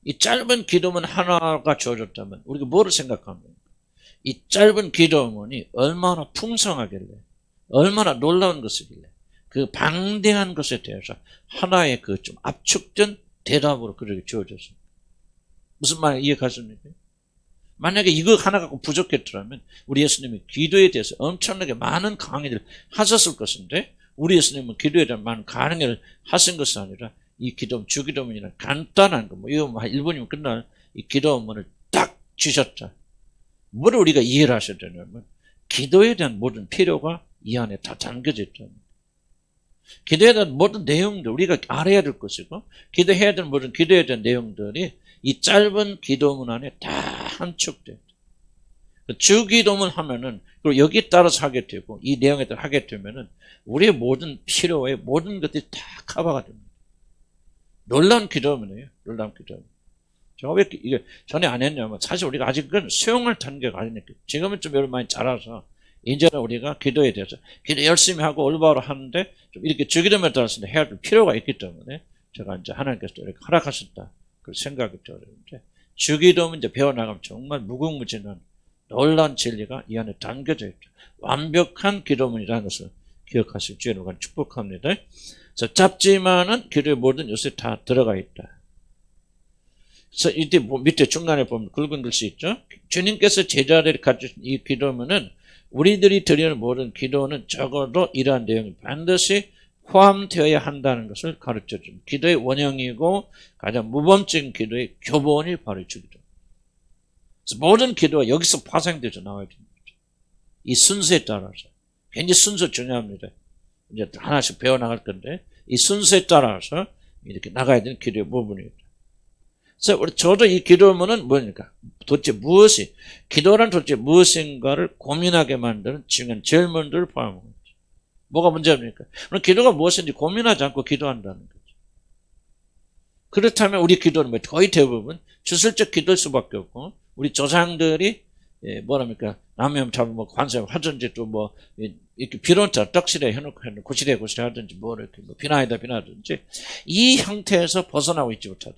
이 짧은 기도문 하나가 주어졌다면 우리가 뭐를 생각합니까? 이 짧은 기도문이 얼마나 풍성하길래 얼마나 놀라운 것이길래 그 방대한 것에 대해서 하나의 그 좀 압축된 대답으로 그렇게 주어졌습니다. 무슨 말 이해가십니까? 만약에 이거 하나 갖고 부족했더라면 우리 예수님이 기도에 대해서 엄청나게 많은 강의를 하셨을 것인데 우리 예수님은 기도에 대한 많은 강의를 하신 것이 아니라 이 기도문, 주기도문이나 간단한 거, 이거 1분이면 끝날 이 기도문을 딱 주셨다. 뭐를 우리가 이해를 하셔야 되냐면 기도에 대한 모든 필요가 이 안에 다 담겨져 있잖아요. 기도에 대한 모든 내용들 우리가 알아야 될 것이고 기도해야 될 모든 기도에 대한 내용들이 이 짧은 기도문 안에 다 함축돼요. 주기도문 하면은 그리고 여기에 따라서 하게 되고 이 내용에 따라 하게 되면은 우리의 모든 필요의 모든 것들이 다 커버가 됩니다. 놀라운 기도문이에요. 놀라운 기도문. 제가 왜 이게 전에 안 했냐면 사실 우리가 아직은 수용할 단계가 아니니까 지금은 좀 여러분 많이 자라서 이제는 우리가 기도에 대해서 기도 열심히 하고 올바로 하는데 좀 이렇게 주기도문에 따라서 해야 될 필요가 있기 때문에 제가 이제 하나님께서 이렇게 허락하셨다 그 생각이 들었는데 주기도문 이제 배워나가면 정말 무궁무진한 놀라운 진리가 이 안에 담겨져 있죠. 완벽한 기도문이라는 것을 기억하실 줄 여러분 축복합니다. 그래서 짧지만은 기도의 모든 요소에 다 들어가 있다. 그래서 이때 밑에 중간에 보면 굵은 글씨 있죠. 주님께서 제자들이 가르친 이 기도문은 우리들이 드리는 모든 기도는 적어도 이러한 내용이 반드시 포함되어야 한다는 것을 가르쳐줍니다. 기도의 원형이고 가장 모범적인 기도의 교본이 바로 주기도. 그래서 모든 기도가 여기서 파생돼서 나와야 됩니다. 이 순서에 따라서. 굉장히 순서 중요합니다. 이제 하나씩 배워나갈 건데 이 순서에 따라서 이렇게 나가야 되는 기도의 부분입니다. 그래서 저도 이 기도문은 뭐니까 도대체 무엇이 기도란 도대체 무엇인가를 고민하게 만드는 중요한 질문들을 포함한 거죠. 뭐가 문제입니까? 그럼 기도가 무엇인지 고민하지 않고 기도한다는 거죠. 그렇다면 우리 기도는 거의 대부분 주술적 기도일 수밖에 없고 우리 조상들이 뭐랍니까 남염 잡으면 관세 하든지 또 뭐 이렇게 비론자 떡실에 해놓고 고실에 하든지 뭐 이렇게 뭐 비나하든지 이 형태에서 벗어나고 있지 못하다.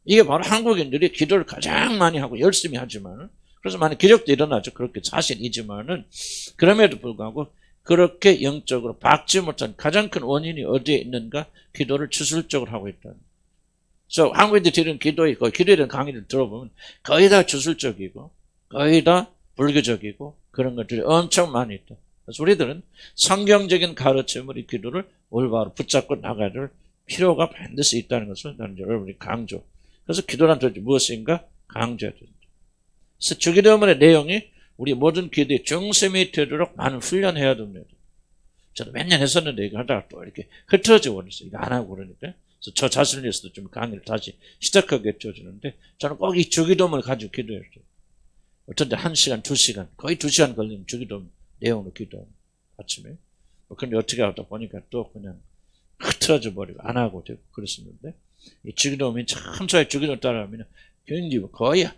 이게 바로 한국인들이 기도를 가장 많이 하고 열심히 하지만 그래서 많은 기적도 일어나죠. 그렇게 사실이지만은 그럼에도 불구하고 그렇게 영적으로 박지 못한 가장 큰 원인이 어디에 있는가? 기도를 주술적으로 하고 있다. 그래서 한국인들이 드리는 기도에 대한 강의를 들어보면 거의 다 주술적이고 거의 다 불교적이고 그런 것들이 엄청 많이 있다. 그래서 우리들은 성경적인 가르침으로 이 기도를 올바로 붙잡고 나가야 될 필요가 반드시 있다는 것을 나는 여러분이 강조. 그래서 기도란 도대체 무엇인가 강조해야 됩니다. 그래서 주기도문의 내용이 우리 모든 기도의 중심이 되도록 많은 훈련해야 됩니다. 저도 몇 년 했었는데 이거 하다가 또 이렇게 흐트러져 버렸어요. 이거 안 하고 그러니까. 그래서 저 자신을 위해서도 좀 강의를 다시 시작하게 해주는데 저는 꼭 이 주기도문을 가지고 기도했어요. 어쩐데 1시간, 2시간, 거의 2시간 걸리는 주기도문 내용으로 기도합니다. 아침에. 근데 어떻게 하다 보니까 또 그냥 흐트러져 버리고 안 하고 되고 그랬었는데 이 주기도문이 참사의 주기도문 따라하면 굉장히 거의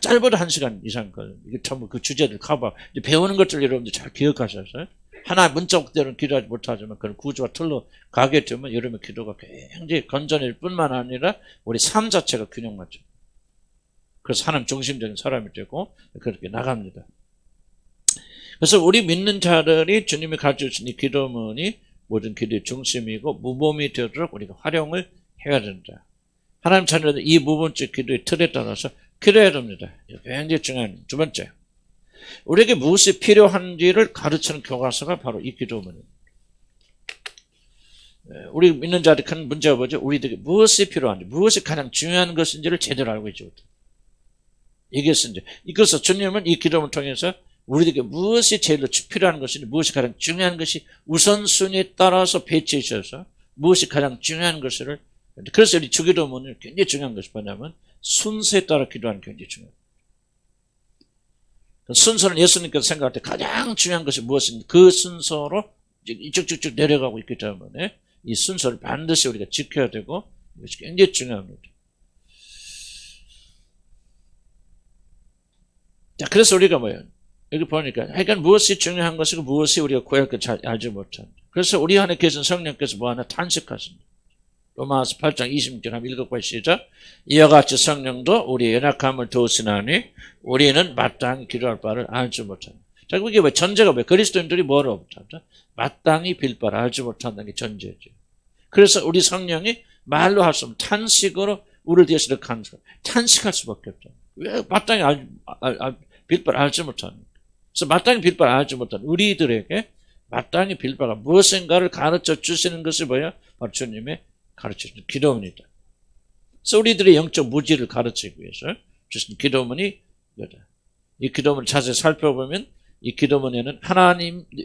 짧아도 1시간 이상 걸립니다. 이게 전부 그 주제들 커버. 배우는 것들 여러분들 잘 기억하셔서 하나 문자 그대로는 기도하지 못하지만 그런 구조와 틀로 가게 되면 여러분의 기도가 굉장히 건전해질 뿐만 아니라 우리 삶 자체가 균형 맞죠. 그래서 하나님 중심적인 사람이 되고 그렇게 나갑니다. 그래서 우리 믿는 자들이 주님이 가르쳐주신 이 기도문이 모든 기도의 중심이고 무범이 되도록 우리가 활용을 해야 된다. 하나님 자녀들 이 무범적 기도의 틀에 따라서 기도해야 됩니다. 굉장히 중요한 두 번째. 우리에게 무엇이 필요한지를 가르치는 교과서가 바로 이 기도문입니다. 우리 믿는 자들이 큰 문제가 뭐죠? 우리에게 무엇이 필요한지, 무엇이 가장 중요한 것인지를 제대로 알고 있지 못해요. 이것을 주님은 이 기도문을 통해서 우리에게 무엇이 제일 필요한 것인지, 무엇이 가장 중요한 것이 우선순위에 따라서 배치해 주셔서 무엇이 가장 중요한 것을 그래서 우리 주기도문은 굉장히 중요한 것이 뭐냐면 순서에 따라 기도하는 게 굉장히 중요합니다. 순서는 예수님께서 생각할 때 가장 중요한 것이 무엇인지 그 순서로 쭉쭉쭉 내려가고 있기 때문에 이 순서를 반드시 우리가 지켜야 되고 이것이 굉장히 중요합니다. 자, 그래서 우리가 뭐예요? 여기 보니까 하여간 무엇이 중요한 것이고 무엇이 우리가 구할 것 잘 알지 못한다. 그래서 우리 안에 계신 성령께서 뭐 하나 탄식하신다. 로마서 8장 26절 한번 읽어보시죠. 시작. 이와 같이 성령도 우리의 연약함을 도우시나니 우리는 마땅히 기도할 바를 알지 못한다. 자, 그게 왜 전제가 왜 그리스도인들이 뭐를 못한다? 마땅히 빌 바를 알지 못한다는 게 전제죠. 그래서 우리 성령이 말로 할 수 없는 탄식으로 우리를 위해서 탄식할 수밖에 없잖아요. 왜 마땅히 빌 바를 알지 못합니까? 그래서 마땅히 빌 바를 알지 못한 우리들에게 마땅히 빌 바가 무엇인가를 가르쳐 주시는 것이 뭐야? 바로 주님의 가르쳐주는 기도문이다. 그래서 우리들의 영적 무지를 가르치기 위해서 주신 기도문이 이거다. 이 기도문을 자세히 살펴보면 이 기도문에는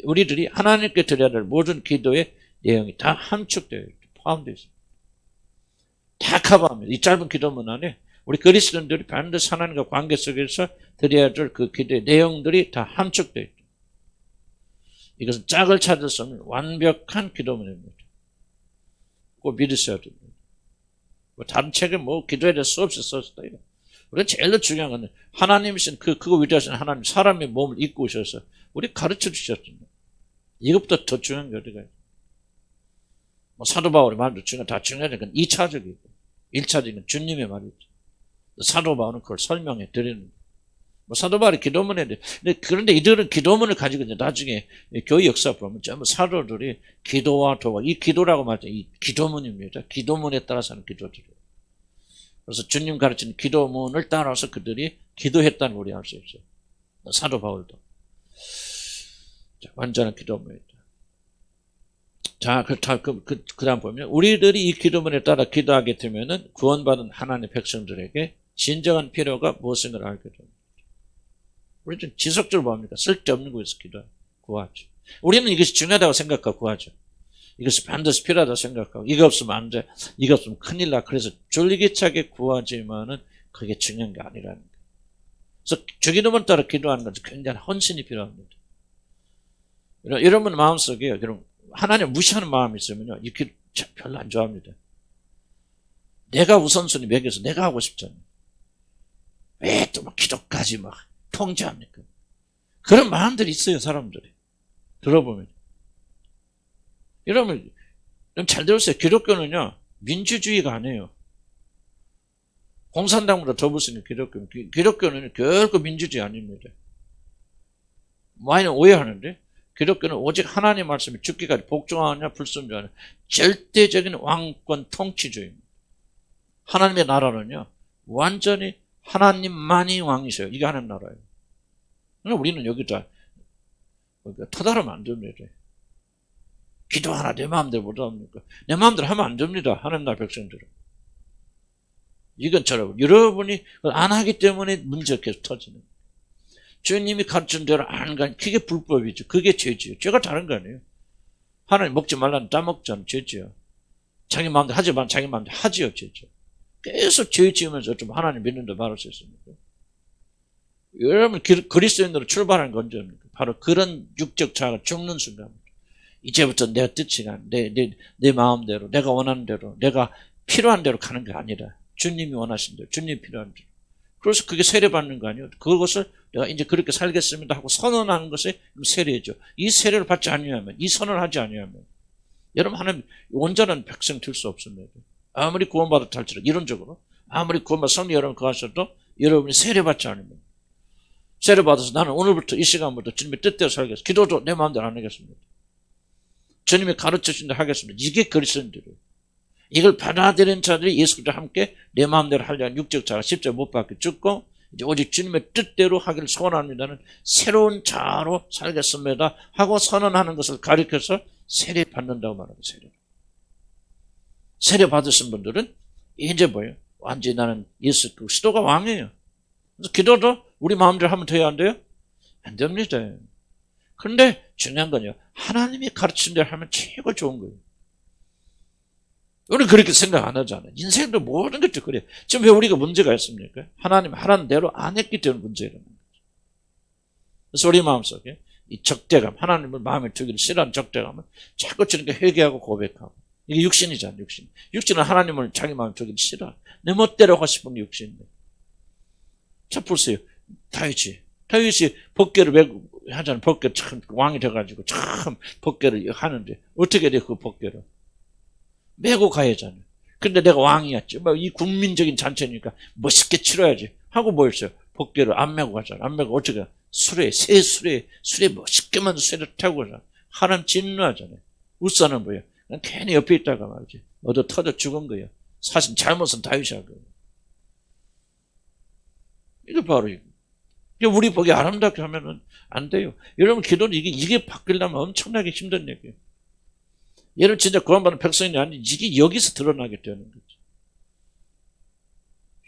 우리들이 하나님께 드려야 할 모든 기도의 내용이 다 함축되어 있고 포함되어 있습니다. 다 커버합니다. 이 짧은 기도문 안에 우리 그리스도인들이 반드시 하나님과 관계 속에서 드려야 될 그 기도의 내용들이 다 함축되어 있다. 이것은 짝을 찾을 수 없는 완벽한 기도문입니다. 꼭 믿으셔야 됩니다. 다른 책에 기도에 대해서 수없이 썼어요. 우리가 제일 중요한 건 하나님이신 그거 위대하신 하나님 사람의 몸을 입고 오셔서 우리 가르쳐 주셨습니다. 이것보다 더 중요한 게 어디가 있어요? 사도 바울의 말도 다 중요한 건 2차적이고 1차적인 주님의 말이죠. 사도 바울은 그걸 설명해 드리는 거예요. 뭐 사도 바울이 기도문에, 그런데 이들은 기도문을 가지고 이제 나중에 교회 역사 보면 전부 사도들이 기도와 도와, 이 기도라고 말하죠. 이 기도문입니다. 기도문에 따라서 하는 기도들이에요. 그래서 주님 가르치는 기도문을 따라서 그들이 기도했다는 우리 알 수 있어요. 사도 바울도. 자, 완전한 기도문이다. 자, 그 다음 보면, 우리들이 이 기도문에 따라 기도하게 되면은 구원받은 하나님의 백성들에게 진정한 필요가 무엇인가를 알게 됩니다. 우리는 지속적으로 뭡니까? 쓸데없는 곳에서 구하죠. 우리는 이것이 중요하다고 생각하고 구하죠. 이것이 반드시 필요하다고 생각하고, 이거 없으면 안 돼, 이거 없으면 큰일 나. 그래서 졸기차게 구하지만은 그게 중요한 게 아니라는 거예요. 그래서 주기도문 따라 기도하는 것은 굉장히 헌신이 필요합니다. 여러분 마음속에 여러분 하나님 무시하는 마음이 있으면요, 이 기도 별로 안 좋아합니다. 내가 우선순위 매겨서 내가 하고 싶잖아요. 왜 또 막 기도까지 막 통제합니까? 그런 마음들이 있어요, 사람들이. 들어보면. 여러분 잘 들으세요. 기독교는요, 민주주의가 아니에요. 공산당보다 더 무슨 기독교는 결코 민주주의 아닙니다. 많이 오해하는데, 기독교는 오직 하나님 말씀에 죽기까지 복종하느냐 불순종하느냐 절대적인 왕권 통치주의입니다. 하나님의 나라는요, 완전히 하나님만이 왕이세요. 이게 하나님 나라예요. 그러니까 우리는 여기다 터다르면 안 됩니다. 기도 하나 내 마음대로 못합니까? 내 마음대로 하면 안 됩니다. 하나님 나라 백성들은. 이건 저라고. 여러분이 안 하기 때문에 문제가 계속 터지는 거예요. 주님이 가르친 대로 안 가니 그게 불법이죠. 그게 죄지요. 죄가 다른 거 아니에요. 하나님 먹지 말라는 따먹자는 죄지요. 자기 마음대로 하지 마, 자기 마음대로 하지요, 죄죠. 계속 죄 지으면서 좀 하나님 믿는다 말할 수 있습니까? 여러분 그리스도인으로 출발하는 건 언제입니까? 바로 그런 육적 자아가 죽는 순간입니다. 이제부터 내 뜻이 내 마음대로, 내가 원하는 대로, 내가 필요한 대로 가는 게 아니라 주님이 원하신 대로, 주님이 필요한 대로. 그래서 그게 세례받는 거 아니에요? 그것을 내가 이제 그렇게 살겠습니다 하고 선언하는 것이 세례죠. 이 세례를 받지 아니하면, 이 선언을 하지 아니하면, 여러분 하나님 온전한 백성 될 수 없습니다. 아무리 구원받았다 할지라도 이론적으로 아무리 구원받아 성령 여러분 거하셔도 여러분이 세례받지 않으면, 세례받아서 나는 오늘부터 이 시간부터 주님의 뜻대로 살겠습니다. 기도도 내 마음대로 안 하겠습니다. 주님이 가르쳐주신 대로 하겠습니다. 이게 그리스도인들이에요. 이걸 받아들인 자들이 예수 그리스도와 함께 내 마음대로 하려는 육적 자가 십자가 못 박혀 죽고 이제 오직 주님의 뜻대로 하기를 소원합니다는 새로운 자로 살겠습니다 하고 선언하는 것을 가리켜서 세례 받는다고 말합니다. 세례 받으신 분들은 이제 뭐예요? 완전히 나는 예수 그리스도가 왕이에요. 그래서 기도도 우리 마음대로 하면 돼야 안 돼요? 안 됩니다. 그런데 중요한 건요, 하나님이 가르친 대로 하면 최고 좋은 거예요. 우리는 그렇게 생각 안 하잖아요. 인생도 모든 것도 그래요. 지금 왜 우리가 문제가 있습니까? 하나님 하라는 대로 안 했기 때문에 문제가 있는 거죠. 그래서 우리 마음속에 이 적대감, 하나님을 마음에 두기를 싫어하는 적대감은 자꾸 저렇게 회개하고 고백하고, 이게 육신이잖아요. 육신은 하나님을 자기 마음에 두기를 싫어. 내 멋대로 하고 싶은 게 육신인데. 자, 보세요. 다윗이 법궤를 메고 하잖아요. 법궤 참 왕이 돼가지고 참 법궤를 하는데 어떻게 돼 그 법궤를 메고 가야잖아요. 근데 내가 왕이었지. 이 국민적인 잔치니까 멋있게 치러야지 하고 뭐 했어요? 법궤를 안 메고 가잖아요. 안 메고 어떻게 새 술에 멋있게만 술을 타고 가잖아요. 하나님 진노하잖아요. 울산은 뭐예요? 괜히 옆에 있다가 말이지 얻어 터져 죽은 거예요. 사실 잘못은 다윗이 한 거예요. 이거 바로 우리 보기 아름답게 하면은 안 돼요. 여러분 기도는 이게 바뀌려면 엄청나게 힘든 얘기예요. 여러분 진짜 구원받는 백성이 아니 이게 여기서 드러나게 되는 거죠.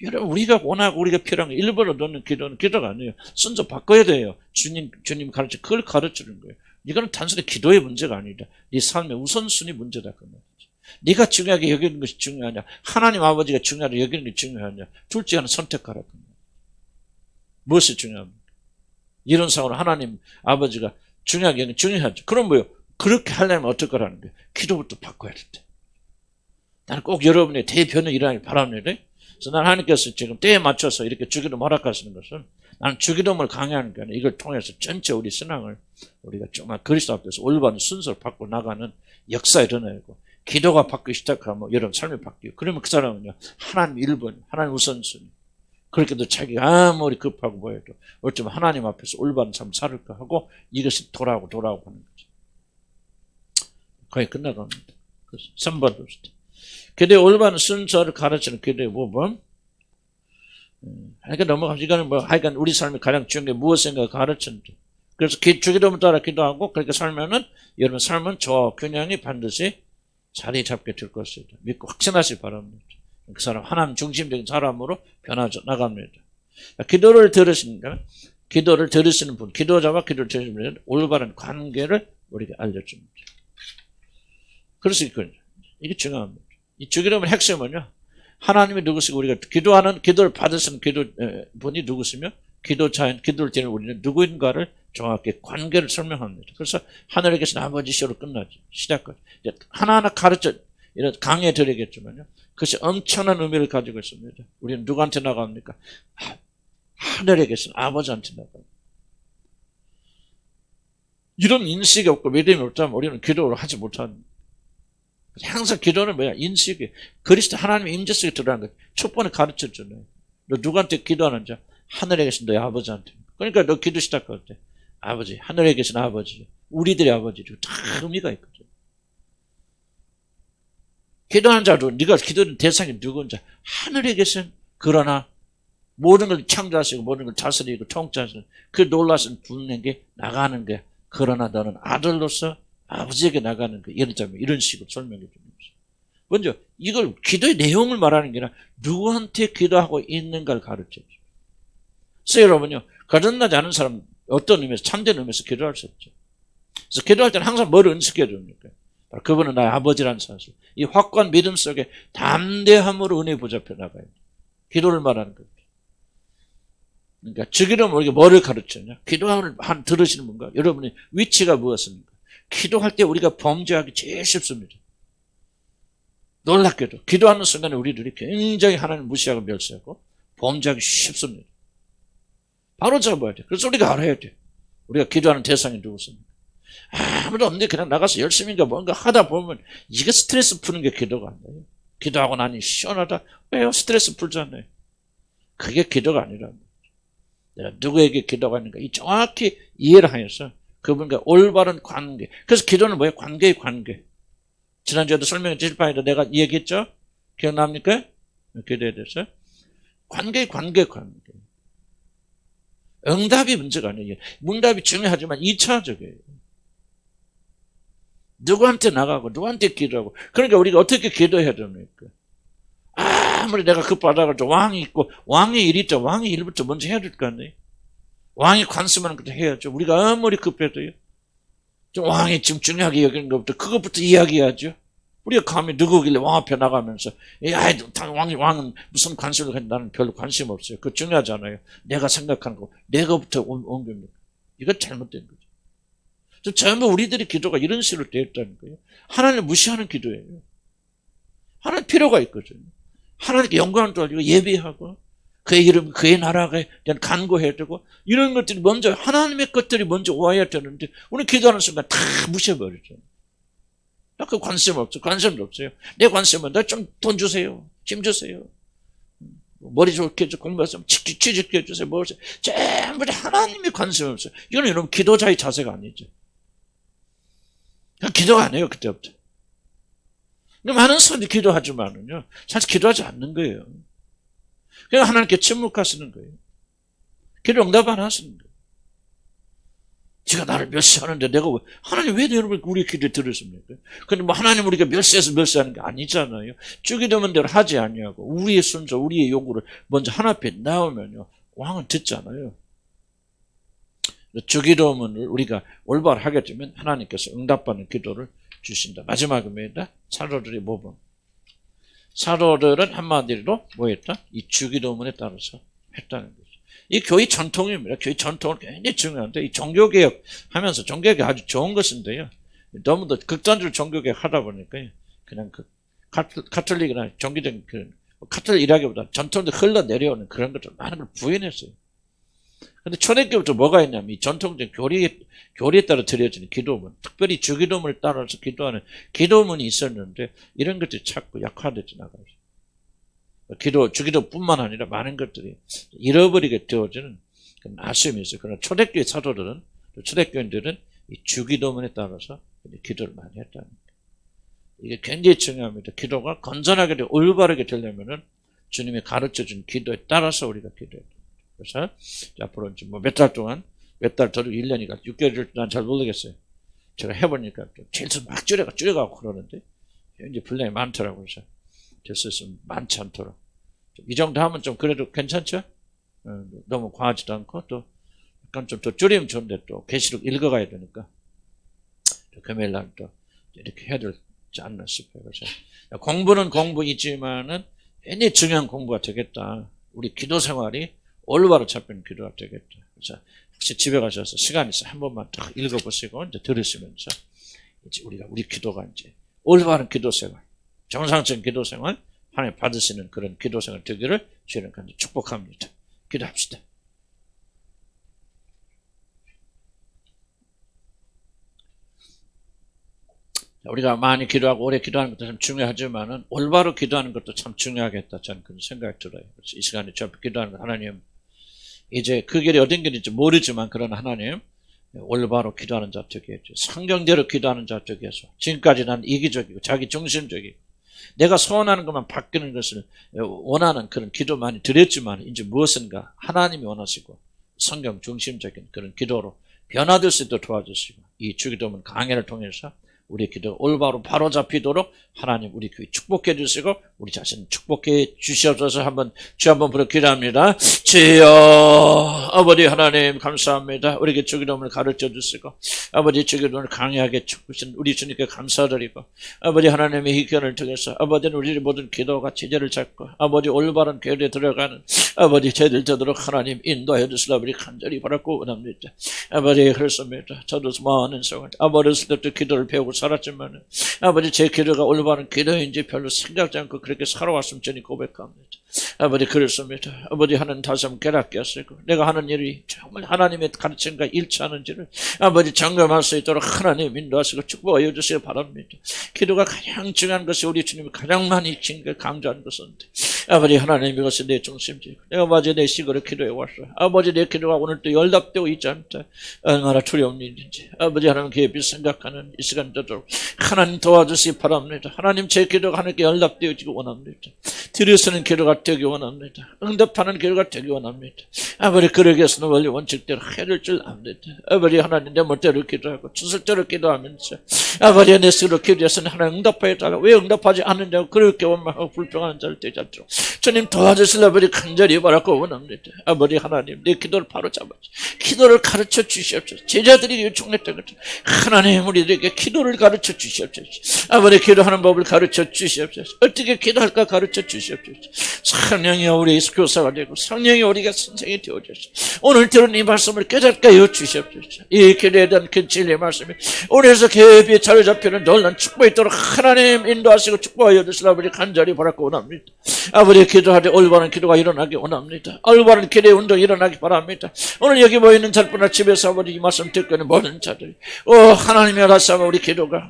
여러분 우리가 원하고 우리가 필요한 거 일부러 넣는 기도는 기도가 아니에요. 순서 바꿔야 돼요. 주님 가르쳐 그걸 가르치는 거예요. 이거는 단순히 기도의 문제가 아니다. 네 삶의 우선순위 문제다 그 말이지. 네가 중요하게 여기는 것이 중요하냐, 하나님 아버지가 중요하게 여기는 게 중요하냐, 둘째 하나 선택하라 그 말이지. 무엇이 중요합니까? 이런 상황으로 하나님 아버지가 중요하게 여기는 중요하죠. 그럼 뭐요? 그렇게 하려면 어떨 거라는 거예요? 기도부터 바꿔야 된다. 나는 꼭 여러분의 대변을 일하길 바랍니다. 그래서 나는 하나님께서 지금 때에 맞춰서 이렇게 주기도 허락하시는 것은 나는 주기도문을 강요하는 게 아니라 이걸 통해서 전체 우리 신앙을 우리가 정말 그리스도 앞에서 올바른 순서를 바꿔 나가는 역사에 일어나고, 기도가 바뀌기 시작하면 여러분 삶이 바뀌고, 그러면 그 사람은요 하나님 1번, 하나님 우선순위, 그렇게도 자기가 아무리 급하고 뭐해도 어쩌면 하나님 앞에서 올바른 삶 살을까 하고 이것이 돌아오고 하는 거죠. 거의 끝나갑니다. 3번 봅시다. 기도의 올바른 순서를 가르치는 기도의 모범. 하여간 넘어가면 이거는 하여간 우리 삶이 가장 중요한 게 무엇인가 가르치는데. 그래서 주기도문 따라 기도하고 그렇게 살면은 여러분 삶은 저와 균형이 반드시 자리 잡게 될 것입니다. 믿고 확신하시기 바랍니다. 그 사람 하나님 중심적인 사람으로 변하져 나갑니다. 기도를 들으시는 분, 기도자와 기도를 들으시는 분은 올바른 관계를 우리에게 알려줍니다. 그래서 이게 중요합니다. 이 주기도문의 핵심은요, 하나님이 누구시고 우리가 기도를 받으시는 분이 누구시며 기도자인 기도를 드리는 우리는 누구인가를 정확히 관계를 설명합니다. 그래서 하늘에 계신 아버지시로 끝나죠. 시작까지. 하나하나 이런 강해 드리겠지만요. 그것이 엄청난 의미를 가지고 있습니다. 우리는 누구한테 나갑니까? 하늘에 계신 아버지한테 나갑니다. 이런 인식이 없고 믿음이 없다면 우리는 기도를 하지 못합니다. 항상 기도는 뭐야? 인식이. 그리스도 하나님의 임재 속에 들어가는 거예요. 첫 번에 가르쳤잖아요. 너 누구한테 기도하는지 하늘에 계신 너의 아버지한테. 그러니까 너 기도 시작할 때 아버지, 하늘에 계신 아버지, 우리들의 아버지죠. 다 의미가 있거든. 기도하는 자도 네가 기도하는 대상이 누군지 하늘에 계신 그러나 모든 걸 창조하시고 모든 걸 다스리고 통치하시는 그 놀라신 분에게 나가는 게 그러나 너는 아들로서 아버지에게 나가는 거 이런 식으로 설명해 주는 거죠. 먼저 이걸 기도의 내용을 말하는 게 아니라 누구한테 기도하고 있는가를 가르쳐줘. 그래서 여러분요, 거듭나지 않은 사람 어떤 의미에서 참된 의미에서 기도할 수 없죠. 그래서 기도할 때는 항상 뭘 은식해 줍니까? 그분은 나의 아버지라는 사실. 이 확고한 믿음 속에 담대함으로 은혜 붙잡혀 나가야 돼. 기도를 말하는 거죠. 그러니까 주기도문 우리가 뭐를 가르쳤냐? 기도를 들으시는 분과 여러분의 위치가 무엇입니까? 기도할 때 우리가 범죄하기 제일 쉽습니다. 놀랍게도 기도하는 순간에 우리들이 굉장히 하나님을 무시하고 멸시하고 범죄하기 쉽습니다. 바로 잡아야 돼. 그래서 우리가 알아야 돼. 우리가 기도하는 대상이 누구십니까? 아무도 없는데 그냥 나가서 열심히 뭔가 하다 보면 이게 스트레스 푸는 게 기도가 아니에요. 기도하고 나니 시원하다. 왜요? 스트레스 풀잖아요. 그게 기도가 아니라는 거죠. 내가 누구에게 기도가 있는가 이 정확히 이해를 하여서 그분과 올바른 관계. 그래서 기도는 뭐예요? 관계의 관계. 지난주에도 설명해 주실 바에도 내가 얘기했죠? 기억납니까? 기도에 대해서. 관계의 관계. 응답이 문제가 아니에요. 응답이 중요하지만 2차적이에요. 누구한테 나가고 누구한테 기도하고. 그러니까 우리가 어떻게 기도해야 됩니까? 아무리 내가 급하다고 왕이 있고 왕의 일이 있죠. 왕의 일부터 먼저 해야 될 거 아니에요. 왕이 관심하는 것도 해야죠. 우리가 아무리 급해도요. 좀 왕이 지금 중요하게 여기는 것부터 그것부터 이야기해야죠. 우리가 감히 누구길래 왕 앞에 나가면서 왕은 무슨 관심을 가지고 나는 별로 관심 없어요. 그거 중요하지 않아요. 내가 생각하는 거 내가부터 옮깁니다. 이건 잘못된 거죠. 전부 우리들의 기도가 이런 식으로 되어 있다는 거예요. 하나님을 무시하는 기도예요. 하나님 필요가 있거든요. 하나님께 영광을 돌리고 예배하고 그의 이름, 그의 나라에 대한 간구해야 되고 이런 것들이 먼저 하나님의 것들이 먼저 와야 되는데 우리 기도하는 순간 다 무시해버리죠. 그 관심 없어. 관심도 없어요. 내 관심은 나 좀 돈 주세요. 힘 주세요. 머리 좋게 해주고 공부해서 취직해 해주세요. 뭐 전부 다 하나님의 관심 없어요. 이거는 여러분 기도자의 자세가 아니죠. 기도가 안 해요. 그때부터. 많은 사람들이 기도하지만은요. 사실 기도하지 않는 거예요. 그냥 하나님께 침묵하시는 거예요. 기도 응답 안 하시는 거예요. 제가 나를 멸시하는데 내가 하나님 왜 여러분 우리 기도 들으십니까? 근데 뭐 하나님 우리가 멸시해서 멸시하는 게 아니잖아요. 주기도문 대로 하지 아니하고 우리의 순서, 우리의 요구를 먼저 하나 앞에 나오면요. 왕은 듣잖아요. 주기도문을 우리가 올바로 하게 되면 하나님께서 응답받는 기도를 주신다. 마지막입니다. 사도들의 모범. 사도들은 한마디로 뭐였다? 이 주기도문에 따라서 했다는 거죠. 이 교회 전통입니다. 교회 전통은 굉장히 중요한데 이 종교개혁 하면서 종교개혁이 아주 좋은 것인데요. 너무 더 극단적으로 종교개혁 하다 보니까 그냥 그 가톨릭이나 종교적인 가톨릭이라기보다 전통도 흘러내려오는 그런 것들 많은 걸 부인했어요. 근데 초대교부터 뭐가 있냐면 이 전통적인 교리에 따라 드려지는 기도문, 특별히 주기도문을 따라서 기도하는 기도문이 있었는데 이런 것들이 자꾸 약화되지 나가요. 기도, 주기도뿐만 아니라 많은 것들이 잃어버리게 되어지는 그런 아쉬움이 있어요. 그러나 초대교회 사도들은, 초대교인들은 이 주기도문에 따라서 기도를 많이 했다는 거예요. 이게 굉장히 중요합니다. 기도가 건전하게 올바르게 되려면은 주님이 가르쳐준 기도에 따라서 우리가 기도해야 돼요. 그래서 앞으로 이제 뭐 몇 달 동안, 몇 달 더 1년이니까 6개월일 난 잘 모르겠어요. 제가 해보니까 제일 막 줄여가고 그러는데 이제 분량이 많더라고요. 그래서 됐었으면 많지 않도록. 이 정도 하면 좀 그래도 괜찮죠? 너무 과하지도 않고 또 약간 좀 더 줄이면 좋은데 또 계시록 읽어가야 되니까 금요일 날 또 이렇게 해야 되지 않나 싶어요. 그래서 공부는 공부이지만은 굉장히 중요한 공부가 되겠다. 우리 기도 생활이 올바로 잡히는 기도가 되겠다. 그래서 혹시 집에 가셔서 시간 있어 한 번만 딱 읽어보시고 이제 들으시면서 이제 우리 기도가 이제 올바른 기도 생활, 정상적인 기도 생활, 하나님 받으시는 그런 기도 생활 되기를 주님 간절히 축복합니다. 기도합시다. 우리가 많이 기도하고 오래 기도하는 것도 참 중요하지만은 올바로 기도하는 것도 참 중요하겠다. 저는 그런 생각이 들어요. 그래서 이 시간에 저 기도하는 것 하나님, 이제 그 길이 어딘 길인지 모르지만 그런 하나님, 올바로 기도하는 자 되게 해줘. 성경대로 기도하는 자 되게 해서 지금까지 난 이기적이고 자기 중심적이고 내가 소원하는 것만 바뀌는 것을 원하는 그런 기도 많이 드렸지만 이제 무엇인가 하나님이 원하시고 성경 중심적인 그런 기도로 변화될 수 있도록 도와주시고 이 주기도문 강해를 통해서 우리 기도 올바로 바로 잡히도록 하나님 우리 교회 축복해 주시고 우리 자신 축복해 주시옵소서. 주 한번 부르 기도합니다. 주여 아버지 하나님 감사합니다. 우리에게 주기도문을 가르쳐 주시고 아버지 주기도문을 강하게 주신 우리 주님께 감사드리고 아버지 하나님의 이 기도를 통해서 아버지는 우리의 모든 기도가 제재를 잡고 아버지 올바른 교회에 들어가는 아버지 제들 되도록 하나님 인도해 주시라 우리 간절히 바라고 원합니다. 아버지 그렇습니다. 저도 많은 성을 어렸을 때부터 기도를 배우고 살았지만 아버지 제 기도가 올바른 기도인지 별로 생각지 않고 그렇게 살아왔으면 저는 고백합니다. 아버지 그렇습니다. 아버지 하나님 다시 한번 깨닫게 하시고 내가 하는 일이 정말 하나님의 가르침과 일치하는지를 아버지 점검할 수 있도록 하나님 인도하시고 축복하여 주시기 바랍니다. 기도가 가장 중요한 것이 우리 주님이 가장 많이 강조하는 것인데 아버지 하나님 이것이 내 중심지고 내가 아버지 내 시골에 기도해 왔어. 아버지 내 기도가 오늘 또 연락되고 있지 않다. 얼마나 두려운 일인지 아버지 하나님 깊이 생각하는 이 시간 되도록 하나님 도와주시기 바랍니다. 하나님 제 기도가 하나님께 연락되어지기 원합니다. 들으시는 기도가 되기 원합니다. 응답하는 기도가 되기 원합니다. 아버지 그러기 위해서는 원리 원칙대로 해야 될 줄 압니다. 아버지 하나님 내 멋대로 기도하고 주술대로 기도하면서 아버지 내 스스로 기도해서는 하나님 응답하여 달라고 왜 응답하지 않느냐고 그렇게 원망하고 불평하는 자를 되지 않도록 주님 도와주시려 아버지 간절히 바라고 원합니다. 아버지 하나님 내 기도를 바로 잡아주시고 기도를 가르쳐 주시옵소서. 제자들이 요청했던 것처럼 하나님 우리들에게 기도를 가르쳐 주시옵소서. 아버지 기도하는 법을 가르쳐 주시옵소서. 어떻게 기도할까 가르쳐 주시옵소서. 성령이여 우리 교사가 되고 성령이 우리가 선생이 되어주시옵소서. 오늘 들은 이 말씀을 깨닫게 하여 주시옵소서. 이 기도에 대한 그 진리의 말씀이 오늘에서 깊이 자리 잡히는 놀란 축복이 있도록 하나님 인도하시고 축복하여 주시라 아버지 간절히 바라고 원합니다. 아버지 기도할 때 올바른 기도가 일어나기 원합니다. 올바른 기도의 운동이 일어나기 바랍니다. 오늘 여기 모이는 자뿐나 집에서 아버지 이 말씀 듣고 있는 모든 자들이 하나님의 다시 한번 우리 기도가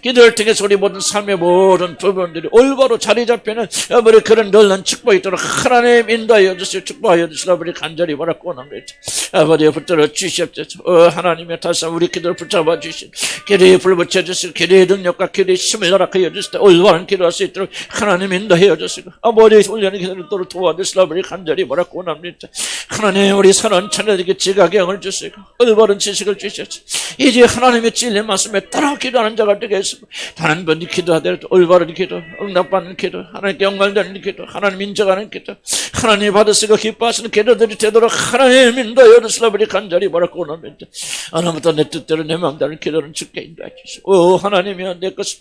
기도를 통해서 우리 모든 삶의 모든 부분들이 올바로 자리 잡히는 아버지 그런 놀란 축복이 있도록 하나님 인도하여 주시고 축복하여 주시라 아버지 간절히 바라고 원합니다. 아버지 붙들어 주시옵소서. 하나님의 다시 한번 우리 기도를 붙잡아 주시고 기도에 불 붙여 주시고 기도의 능력과 기도의 힘을 허락하여 주시고 올바른 기도할 수 있도록 하나님 인도하여 주시고 아버지 훈련의 기도를 또 도와주시라 아버지 간절히 바라고 원합니다. 하나님 우리 선한 자녀들에게 지각영을 주시고 올바른 지식을 주셔서 이제 하나님의 진리 말씀에 따라 기도하는 자가 되게 하시고 단 한 번이 기도하더라도 올바른 기도 응답받는 기도 하나님께 영광되는 기도 하나님 인정하는 기도 하나님 받으시고 기뻐하시는 기도들이 되도록 하나님 인도하여 주시라 아버지 간절히 바라고 원합니다. 하나님부터 내 뜻대로 내 마음대로 기도는 주께 인도해 주시고 하나님이여 내 것을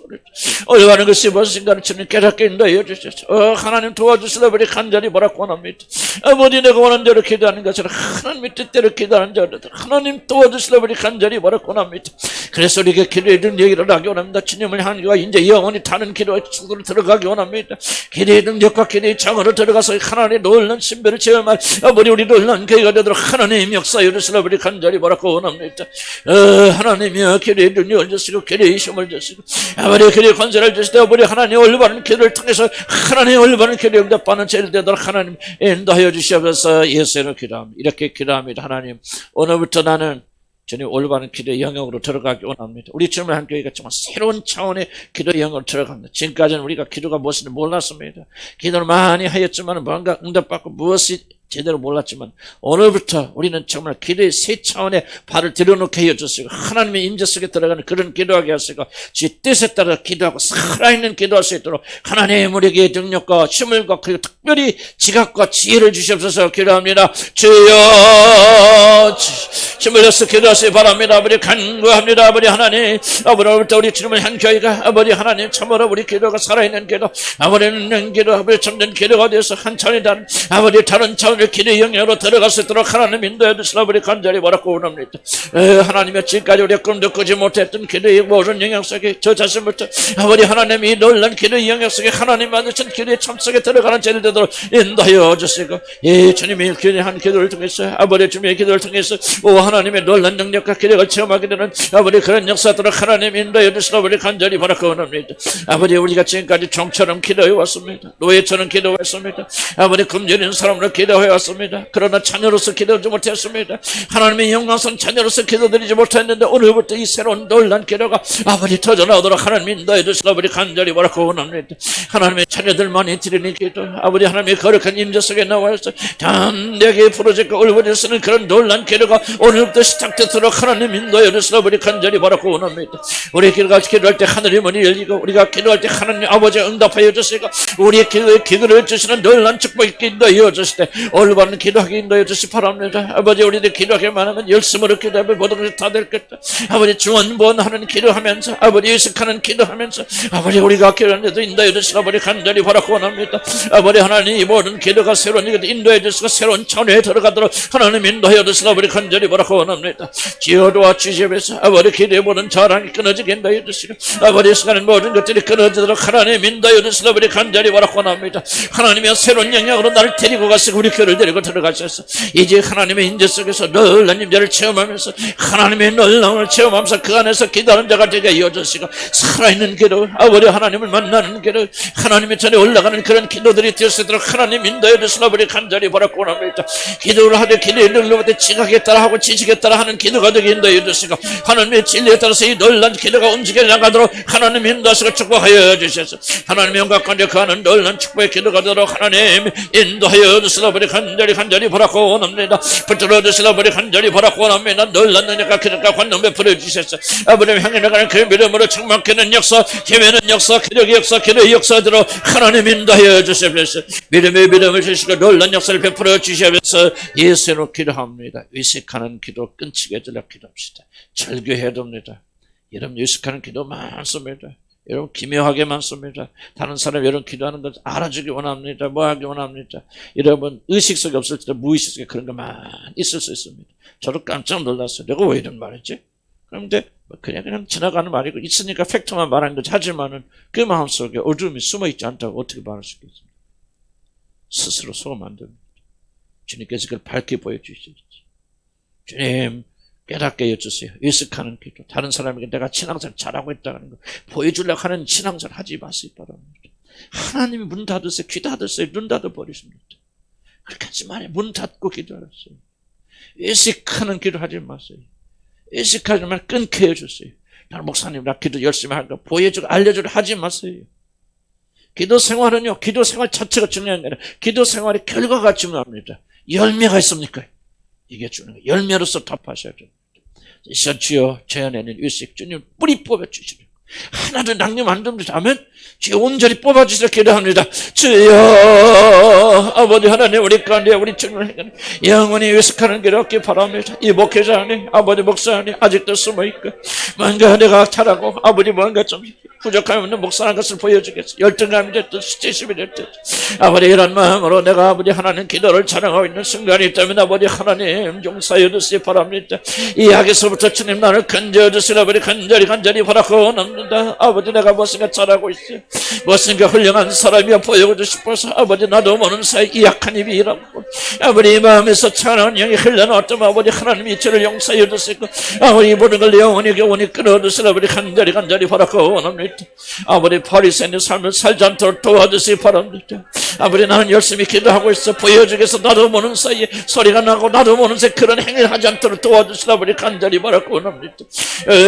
올바른 것이 무엇인가 가르치는 깨닫게 인도하여 주셔서 하나님 도와주시라 아버지 간절히 바라고 원합니다. 아버지 내가 원하는 대로 기도하는 것처럼 하나님의 뜻대로 기도하는 자들 하나님 도와주시라 아버지 간절히 바라고 원합니다. 그래서 우리에게 기도의 능력이 일어나기 원합니다. 주님을 향하여 이제 영원히 타는 기도의 축으로 들어가기 원합니다. 기도의 능력과 기도의 장으로 들어가서 하나님의 놀란 신비를 체험할 아버지 우리 놀란 교회가 되도록 하나님 역사여 주시라 아버지 간절히 바라고 원합니다. 하나님이여 기도의 능력을 주시고 기도의 힘을 주시고 아버지 기도의 권세를 주시되 아버지 하나님 올바른 기도를 통해서 하나님 올바른 하나님 기도 응답받는 제일 되도록 하나님 인도하여 주시옵소서. 예수로 기도합니다. 이렇게 기도합니다. 하나님, 오늘부터 나는 주님 올바른 기도의 영역으로 들어가기 원합니다. 우리 주님의 한 교회가 정말 새로운 차원의 기도의 영역으로 들어갑니다. 지금까지는 우리가 기도가 무엇인지 몰랐습니다. 기도를 많이 하였지만 뭔가 응답받고 무엇이 제대로 몰랐지만 오늘부터 우리는 정말 기도의 새 차원의 발을 들여놓게 해주시고 하나님의 임재 속에 들어가는 그런 기도하게 하시고 주의 뜻에 따라 기도하고 살아있는 기도할 수 있도록 하나님의 우리에게 능력과 힘을 과 그리고 특별히 지각과 지혜를 주시옵소서. 기도합니다. 주여 힘을 내서 기도하시기 바랍니다. 아버지 간구합니다. 아버지 하나님, 오늘부터 우리 주님의 한 교회가 아버지 하나님 참으로 우리 기도가 살아있는 기도, 아버지 있는 기도, 아버지 참된 기도가 되어서 한 차원이 다른 아버지 다른 차원의 기도의 영역으로 들어갈 수 있도록 하나님 인도해 주시라. 아버지 간절히 바라고 원합니다. 하나님의 지금까지 우리가 꿈도 꾸지 못했던 기도의 모든 영역 속에 저 자신부터 아버지 하나님이 놀란 기도의 영역 속에 하나님 만드신 기도의 참 속에 들어가는 제일 되도록 인도하여 주시고 주님의 기도한 기도를 통해서 아버지 주님의 기도를 통해서 하나님의 놀란 능력과 기력을 체험하게 되는 아버지 그런 역사들을 하나님 인도해 주시라. 아버지 간절히 바라고 원합니다. 아버지 우리가 지금까지 종처럼 기도해 왔습니다. 노예처럼 기도해 왔습니다. 아버지 금전인 사람으로 기도해 왔습니다. 그러나 자녀로서 기도하지 못했습니다. 하나님의 영광스러운 자녀로서 기도드리지 못했는데 오늘부터 이 새로운 놀란 기도가 아버지 터져나오도록 하나님 인도해 주시라. 아버지 간절히 바라고 원합니다. 하나님의 자녀들만이 드리는 기도, 아버지 하나님의 거룩한 임재 속에 나와서 담대하게 부르짖고 울부짖어 쓰는 그런 놀란 기도가 오늘부터 시작되도록 하나님 인도해 주시라. 아버지 간절히 바라고 원합니다. 우리 기도할 때 하늘의 문이 열리고 우리가 기도할 때 하나님 아버지 응답하여 주시고 우리의 기도를 주시는 놀란 축복이 인도하여 주실 때 올바른 기도하게 인도해 주시 바랍니다. 아버지 우리들 기도하기만 하면 열심으로 기도하면 모든 것이 다 될 것다. 아버지 중원본하는 기도하면서 아버지 의식하는 기도하면서 아버지 우리가 기도하는데도 인도해 주시고 아버지 간절히 바라고 원합니다. 아버지 하나님 이 모든 기도가 새로운 이것 인도해 주시고 새로운 차원에 들어가도록 하나님 인도해 주시고 아버지 간절히 바라고 원합니다. 지어도와 주시면서 아버지 기도의 모든 자랑이 끊어지게 인도해 주시고 아버지 시간은 모든 것들이 끊어지도록 하나님 인도해 주시고 아버지 간절히 바라고 원합니다. 하나님의 새로운 영역으로 나를 데리고 가시고 우리 교회를 데리고 들어가셔서 이제 하나님의 인재 속에서 놀란 임재를 체험하면서 하나님의 놀라움을 체험하면서 그 안에서 기도하는 자가 되게 이어주시고 살아있는 기도, 아버지 하나님을 만나는 기도, 하나님의 전에 올라가는 그런 기도들이 될 수 있도록 하나님 인도해 주시나 아버지 간절히 바라고 원합니다. 기도를 하되 기도의 능력에 지각에 따라 하고 지식에 따라 하는 기도가 되게 인도해 주시고 하나님의 진리에 따라서 이 놀란 기도가 움직여 나가도록 하나님 인도하시고 축복하여 주셔서 하나님의 영광 가운데 거하는 놀란 축복의 기도가 되도록 하나님 인도하여 주시나 아버지 간절히 바라고 원합니다. 붙들어 주시나 아버지 간절히 바라고 원합니다. 놀란 능력과 기력과 관능 베풀어 주셔서 아버지 향해 나가는 그 믿음으로 충만케 하는 역사, 힘에는 역사, 기력의 역사, 기도의 역사대로 하나님 인도하여 주시면서 믿음을 주시고 놀란 역사를 베풀어 주시면서 예수로 기도합니다. 의식하는 기도 끊치게 해달라 기도합시다. 절규해야 됩니다. 여러분 의식하는 기도 많습니다. 여러분 기묘하게 많습니다. 다른 사람 여러분 기도하는 것 알아주기 원합니다. 뭐 하기 원합니다. 여러분 의식 속에 없을 때도 무의식 속에 그런 거 많이 있을 수 있습니다. 저도 깜짝 놀랐어요. 내가 왜 이런 말했지? 그런데 그냥 지나가는 말이고 있으니까 팩트만 말하는 거지. 하지만은 그 마음속에 어둠이 숨어있지 않다고 어떻게 말할 수 있겠습니까? 스스로 속으면 안 됩니다. 주님께서 그걸 밝게 보여주시죠. 주님 깨닫게 해주세요. 의식하는 기도, 다른 사람에게 내가 신앙생활 잘하고 있다는 거 보여주려고 하는 신앙생활 하지 마시기 바랍니다. 하나님이 문 닫으세요. 귀 닫으세요. 눈 닫아버리십니다. 그렇게 하지 마세요. 문 닫고 기도하세요. 의식하는 기도 하지 마세요. 의식하지 말고 끊게 해주세요. 나는 목사님 나 기도 열심히 하는 거 보여주고 알려주고 하지 마세요. 기도 생활은요, 기도 생활 자체가 중요한 게 아니라 기도 생활의 결과가 중요합니다. 열매가 있습니까? 이게 중요한 거예요. 열매로서 답하셔야 됩니다. 이사 주여 제 안에는 의식 주님 뿌리 뽑아주시는 하나도 낭님 안 됩니다. 아멘. 주여 온전히 뽑아주시라 기도합니다. 주여 아버지 하나님 우리 가운데 우리 주님을 영원히 의식하는 길 얻기 바랍니다. 이 목회자 안에 아버지 목사 안에 아직도 숨어있고 뭔가 내가 잘하고 아버지 뭔가 좀 부족함이 없는 목사라는 것을 보여주겠어. 열등감이 됐든 스트레스이 됐든 아버지 이런 마음으로 내가 아버지 하나님 기도를 자랑하고 있는 순간이 있다면 아버지 하나님 용서해 주시기 바랍니다. 이 악에서부터 주님 나를 건져 주시라 아버지 간절히 바라고 원합니다. 아버지 내가 무엇인가 잘하고 있어요. 무엇인가 훌륭한 사람이야 보여주고 싶어서 아버지 나도 모르는 사이 이 약한 입이 일하고 아버지 마음에서 찬양하는 영이 흘러나왔던 아버지 하나님이 저를 용서해 주시고 아버지 모든 걸 영원히 끊어주시라 아버지 간절히 바라고 원합니다. 아버지 바리새인의 삶을 살지 않도록 도와주시기 바랍니다. 아버지 나는 열심히 기도하고 있어 보여주기 위해서 나도 모르는 사이에 소리가 나고 나도 모르는 사이에 그런 행위를 하지 않도록 도와주시라 아버지 간절히 바라고 원합니다.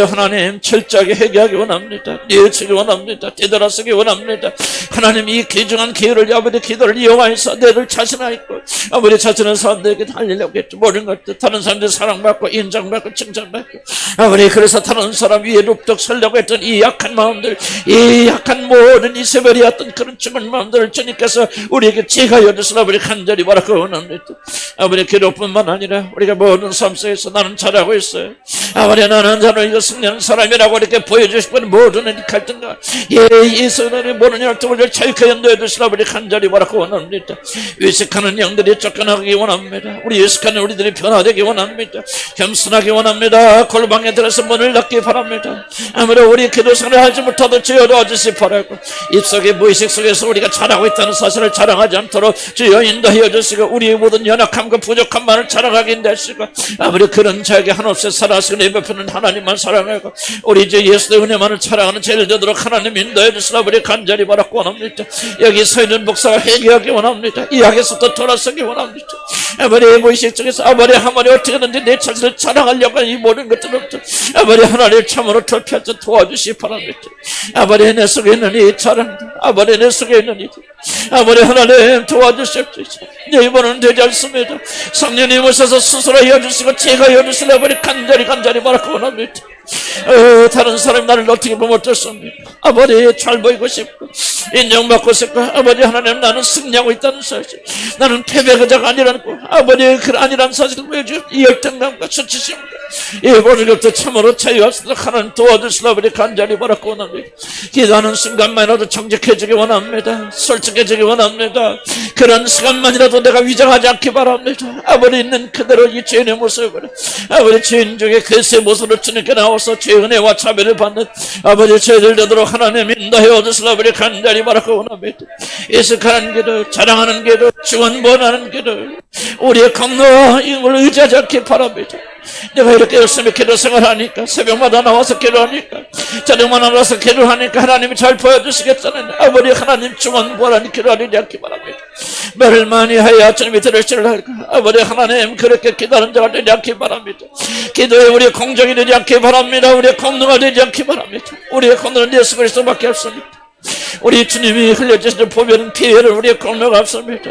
하나님 철저하게 회개하기 원합니다. 뉘우치기 원합니다. 되돌아서기 원합니다. 하나님 이 귀중한 기회를 아버지 기도를 이용하여서 너를 자신하였고 아버지 자신은 사람들에게 달리려고 했죠. 모든 것들 다른 사람들 사랑받고 인정받고 칭찬받고 아버지 그래서 다른 사람 위에 룩덕 서려고 했던 이 약한 마음들 이 약한 모든 이세벨이 어떤 그런 죽은 마음들을 주님께서 우리에게 제하여 주시라 아버지 간절히 바라고 원합니다. 아버지 기도뿐만 아니라 우리가 모든 삶 속에서 나는 잘하고 있어요. 아버지 나는 저는 이거 승리하는 사람이라고 이렇게 보여주시고 모든 갈등과 예수의 모든 열등을 자유케 연도해 주시라 아버지 간절히 바라고 원합니다. 위식하는 영들이 쫓겨나기 원합니다. 우리 위식하는 우리들이 변화되기 원합니다. 겸손하기 원합니다. 골방에 들어서 문을 닫기 바랍니다. 아무래도 우리 기도생활을 하지 못하도 주여 도와주시 바라고 입속에 무의식 속에서 우리가 잘하고 있다는 사실을 자랑하지 않도록 주여 인도하여 주시고 우리의 모든 연약함과 부족함만을 자랑하게 인도하시고 아무리 그런 자에게 한없이 살아서 내 베푸는 하나님만 사랑하고 우리 주 예수의 은혜만을 자랑하는 죄를 되도록 하나님 인도해 주시라 우리 간절히 바라고 원합니다. 여기 서 있는 목사가 회개하기 원합니다. 이 악에서부터 돌아서기 원합니다. 아버지 무의식 중에서 아버지 하나님 어떻게든지 내 자신을 자랑하려고 하는 이 모든 것들은 아버지 하나님 참으로 돌피하자 도와주시기 바랍니다. 아버지 내 속에 있는 이 자랑 아버지 내 속에 있는 이 아버지 하나님 도와주십시오. 내 입으로는 되지 않습니다. 성령님 오셔서 스스로 헤어주시고 제가 헤어주시려 아버지 간절히 바라고 원합니다. 다른 사람이 나를 어떻게 보면 어떻습니까? 아버지 잘 보이고 싶고 인정받고 싶고 아버지 하나님 나는 승리하고 있다는 사실 나는 패배자가 아니라는 거 아버지 그 아니라는 사실을 보여주신 이 열등감과 수치심과 이 모든 것도 참으로 자유하시도록 하나님 도와주시라 아버지 간절히 바라고 원합니다. 기도하는 순간만이라도 정직해지기 원합니다. 솔직해지기 원합니다. 그런 시간만이라도 내가 위장하지 않기 바랍니다. 아버지 있는 그대로 이 죄인의 모습을 아버지 죄인 중에 그리스도의 모습으로 주님께 나와서 죄의 은혜와 차별을 받는 아버지 죄를 되도록 하나님 인도해 주시라 아버지 간절히 바라고 원합니다. 예식하는 기도 자랑하는 기도 주원본하는 기도 우리의 강노와 이걸 의지하지 않기 바랍니다. 내가 이렇게 열심히 기도 생활하니까 새벽마다 나와서 기도하니까 저녁마다 나와서 기도하니까 하나님이 잘 보여주시겠다는 아버지 하나님 주원본하는 기도하지 않기 바랍니다. 말을 많이 하여 주님이 들으시를 할까 아버지 하나님 그렇게 기도하는 자가 되지 않기 바랍니다. 기도에 우리의 공정이 되지 않기 바랍니다. 우리의 공로가 되지 않기 바랍니다. 우리의 공로는 예수 그리스도밖에 없습니다. 우리 주님이 흘려주신 보배는 피를 우리의 공로가 없습니다.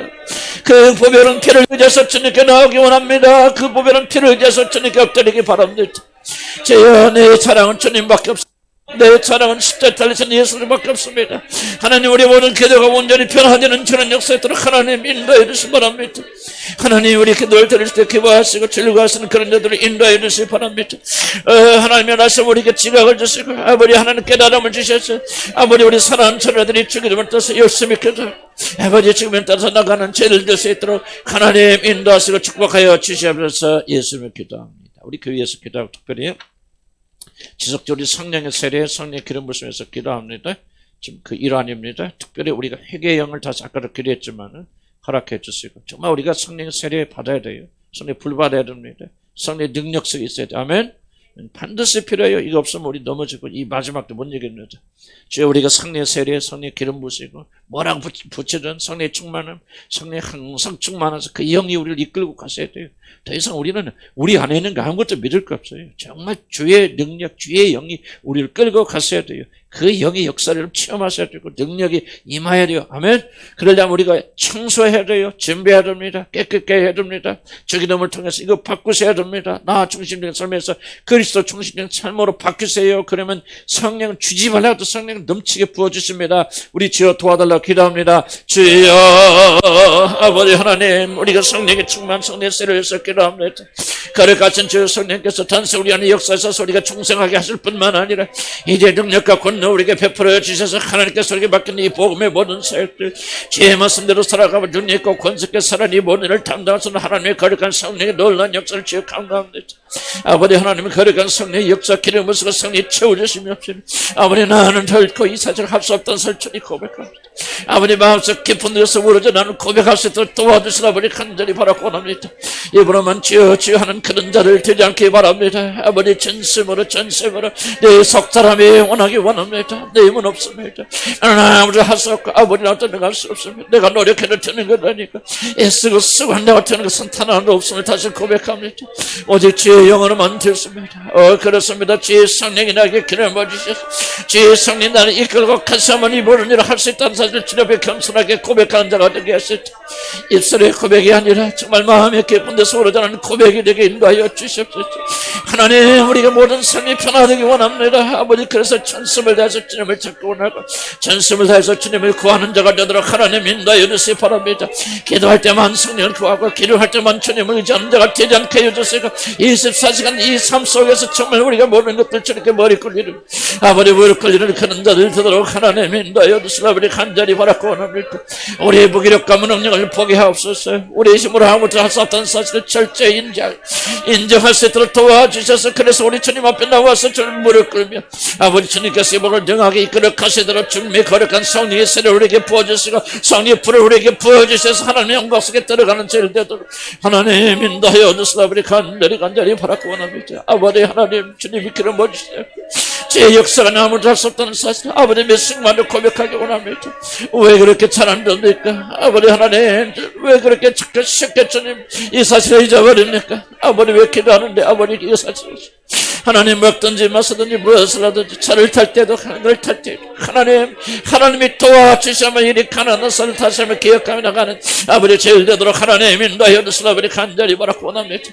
그 보배는 피를 의지해서 주님께 나오기 원합니다. 그 보배는 피를 의지해서 주님께 엎드리기 바랍니다. 주여 내 자랑은 주님밖에 없습니다. 내 자랑은 십자가에 달리신 예수님밖에 없습니다. 하나님 우리 모든 기도가 온전히 변화되는 저런 역사에 있도록 하나님 인도해 주시기 바랍니다. 하나님 우리 기도를 드릴 때 기뻐하시고 즐거워하시는 그런 자들을 인도해 주시기 바랍니다. 하나님의 말씀 우리에게 지각을 주시고 아버지 하나님 깨달음을 주셔서 아버지 우리 사랑하는 자녀들이 주기름을 떠서 열심히 기도 아버지 지금에 따라서 나가는 죄를 들 수 있도록 하나님 인도하시고 축복하여 주시옵소서. 예수님을 기도합니다. 우리 교회에서 기도하고 특별히 지속적으로 성령의 세례, 성령의 기름 부으심에서 기도합니다. 지금 그 일환입니다. 특별히 우리가 회개의 영을 다시 아까도 기도했지만은 허락해 주시고 정말 우리가 성령의 세례 받아야 돼요. 성령의 불 받아야 됩니다. 성령의 능력 속에 있어야 돼요. 아멘. 반드시 필요해요. 이거 없으면 우리 넘어지고 이 마지막도 못 이깁니다. 주여 우리가 성령의 세례, 성령의 기름 부으시고 뭐라고 붙이든 성령의 충만함, 성령의 항상 충만해서 그 영이 우리를 이끌고 가셔야 돼요. 더 이상 우리는 우리 안에 있는 거 아무것도 믿을 거 없어요. 정말 주의 능력, 주의 영이 우리를 끌고 가셔야 돼요. 그 영의 역사를 체험하셔야 되고 능력이 임해야 돼요. 아멘. 그러려면 우리가 청소해야 돼요. 준비해야 됩니다. 깨끗게 해야 됩니다. 주기도문을 통해서 이거 바꾸셔야 됩니다. 나 중심적인 삶에서 그리스도 중심적인 삶으로 바뀌세요. 그러면 성령 주지 말라도 성령 넘치게 부어주십니다. 우리 주여 도와달라고 기도합니다. 주여 아버지 하나님 우리가 성령의 충만 성령의 세례를 해서 기도합니다. 그를 갖춘 주 성령께서 단서 우리 안에 역사에서 우리가 충성하게 하실 뿐만 아니라 이제 능력과 권능 은혜 우리에게 베풀어 주셔서 하나님께서 우리에게 맡긴 이 복음의 모든 사역들 제 말씀대로 살아가면 주님 있고 권속게 살아 이 모든 일을 담당하시는 하나님의 거룩한 성령의 놀라운 역사를 지어 감사합니다. 아버지 하나님의 거룩한 성령의 역사 기름 부으시고 성령이 채워주시며 없으니 아버지 나는 결코 이 사실을 할 수 없다는 설정이 고백합니다. 아버지 마음속 깊은 데서 우러져 나는 고백할 수 있도록 도와주시라 아버지 간절히 바라고 원합니다. 입으로만 주여 주여 하는 그런 자를 되지 않게 바랍니다. 아버지 전심으로 내 속사람이 원하기 원합니다. 내 힘은 없습니다. 나는 아무리 할 수 없고 아버지 나도 내가 할 수 없습니다. 내가 노력해도 되는 거라니까 애쓰고 쓰고 한다고 되는 것은 단 하나도 없음을 다시 고백합니다. 오직 주의 영으로만 되었습니다. 그렇습니다. 주의 성령이 나에게 기름 부어주셔서 주의 성령이 나를 이끌고 가슴은 이 모든 일을 할 수 있다는 사실을 주님 앞에 겸손하게 고백하는 자가 되게 하시죠. 입술의 고백이 아니라 정말 마음의 깊은 데서 우러나는 고백이 되게 인도하여 주시옵소서. 하나님 우리가 모든 삶이 편하되기 원합니다. 아버지 그래서 전심을 다해서 주님을 찾고 원하고 전심을 다해서 주님을 구하는 자가 되도록 하나님 인도하여 주시기 바랍니다. 기도할 때만 성령을 구하고 기도할 때만 주님을 의지하는 자가 되지 않게 해주시고 24시간 이 삶 속에서 정말 우리가 모르는 것들 저렇게 머리 끌리는 아버지 무릎 끌리는 그런 자들 되도록 하나님 인도하여 주시라 우리 간절히 바라고 원합니다. 우리의 무기력감은 능력을 포기하옵소서. 우리의 힘으로 아무것도 할 수 없다는 사실을 철저히 인정할 수 있도록 도와주셔서 그래서 우리 주님 앞에 나와서 주님 무릎 꿇며 아버지 주님께서 이 복을 능하게 이끌어 가시도록 주님의 거룩한 성령의 세를 우리에게 부어주시고 성령의 불을 우리에게 부어주셔서 하나님의 영광 속에 들어가는 죄를 되도록 하나님 인도하여 주시라 우리 간절히 바라고 원합니다. 아버지 하나님 주님이 기름 부어주세요. 제 역사가 아무도 할 수 없다는 사실 아버지 몇승만을 고백하기 원합니다. 왜 그렇게 잘 안 됩니까? 아버지 하나님 왜 그렇게 쉽게 주님 이 사실을 잊어버립니까? 아버지 왜 기도하는데 아버지 이 사실을 하나님 먹든지 마시든지 무엇을 하든지 차를 탈 때도 하늘을 탈 때도 하나님이 도와주시면 이리 가난한 삶을 다시 한번 기억하며 나가는 아버지 제일 되도록 하나님 인도하여 주시라 아버지 간절히 바라고 원합니다.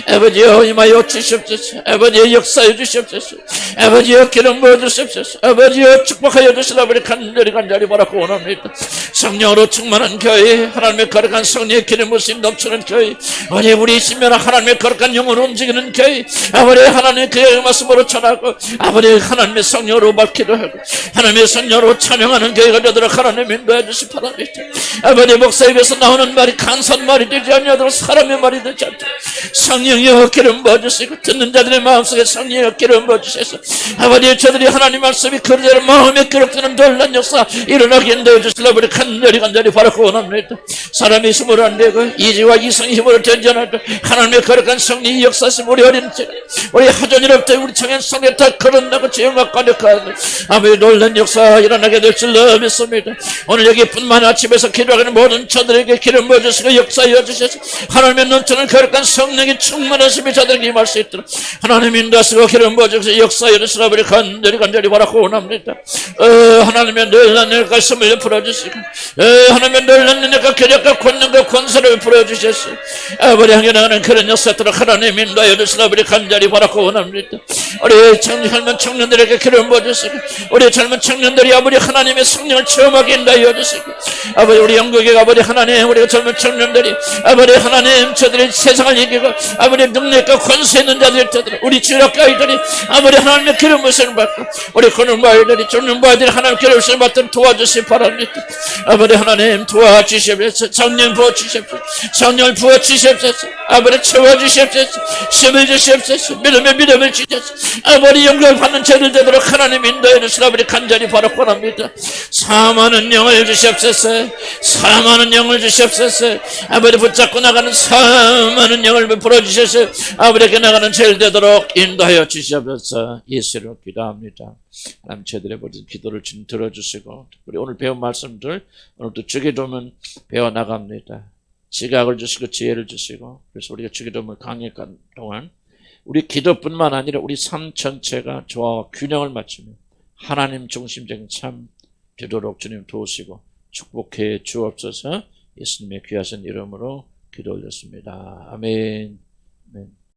아버지여 임하여 주시옵소서. 아버지여 역사해 주시옵소서. 아버지여 기름 부어 주시옵소서. 아버지여 축복하여 주시라 아버지 간절히 바라고 원합니다. 성령으로 충만한 교회 하나님의 거룩한 성령의 기름 부으심 넘치는 교회 아버지 우리 심연아 하나님의 거룩한 영으로 움직이는 교회 아버지 하나님의 그 말씀으로 전하고 아버지 하나님의 성령으로 맡기도 하고 하나님의 성령으로 찬양하는 교회가 되도록 하나님 인도해 주시 바랍니다. 아버지 목사 입에서 나오는 말이 간사한 말이 되지 아니하도록 사람의 말이 되지 않도록 성령이여 기름 부어주시고 듣는 자들의 마음속에 성령이여 기름 부어주셔서 아버지 저들이 하나님 말씀이 그대로 마음에 기록되는 놀란 역사 일어나게 인도해 주시라 우리 간절히 바라고 원합니다. 사람의 힘으로 안 되고 이지와 이성의 힘으로 되지 않아도 하나님의 거룩한 성령이 역사하시면 우리 어린 우리 하전이롭다 우리 청년 성령 다 거듭나고 죄영과 관역하는 아버지 놀란 역사 일어나게 될 줄로 믿습니다. 오늘 여기뿐만 아침에서 기도하는 모든 저들에게 기름 부어주시고 역사하여 주셔서 하나님의 넘치는 거룩한 성령이 충만하심이 저들에게 임할 수 있도록 하나님 인도하시고 기름 부어주셔서 역사하여 주시라 우리 간절히 바라고 원합니다. 하나님의 놀란 역사 선물을 풀어주시고 하나님의 놀란 역사 계력과 권능과 권세를 풀어주셔서 아버지 향해 나가는 그런 역사도록 하나님 인도하여 주시라 우리 간절히 바라고 원합니다. 우리 젊은 청년들에게 기름 부어주시고 우리 젊은 청년들이 아버지 하나님의 성령을 체험하게 인도하여 주시고 아버지 우리 영국의 아버지 하나님 우리 젊은 청년들이 아버지 하나님 저들이 세상을 이기고 아버지 능력과 권세 있는 자들이 되도록 우리 주일학교 아이들이 아버지 하나님의 기름 부으심을 받고 우리 고능부 아이들이 쫓는 아이들이 하나님 기름 부으심을 받도록 도와주시기 바랍니다. 아버지 하나님 도와주시옵소서. 성령 부어주시옵소서. 성령을 부어주시옵소서. 아버지 채워주시옵소서. 힘을 주시옵소서. 믿음을 주셔서 아버지 영광을 받는 죄를 되도록 하나님 인도해 주시라 아버지 간절히 바라고 원합니다. 사망하는 영을 주시옵소서. 사망하는 영을 주시옵소서. 아버지 붙잡고 나가는 사망하는 영을 풀어주셔서 아버지에게 나가는 죄를 되도록 인도하여 주시옵소서. 예수로 기도합니다. 하나님 저들의 모든 기도를 주님 들어주시고 우리 오늘 배운 말씀들 오늘도 주기도문 배워나갑니다. 지각을 주시고 지혜를 주시고 그래서 우리가 주기도문을 강의한 동안 우리 기도뿐만 아니라 우리 삶 전체가 조화와 균형을 맞추며 하나님 중심적인 참 되도록 주님 도우시고 축복해 주옵소서. 예수님의 귀하신 이름으로 기도 올렸습니다. 아멘. 아멘.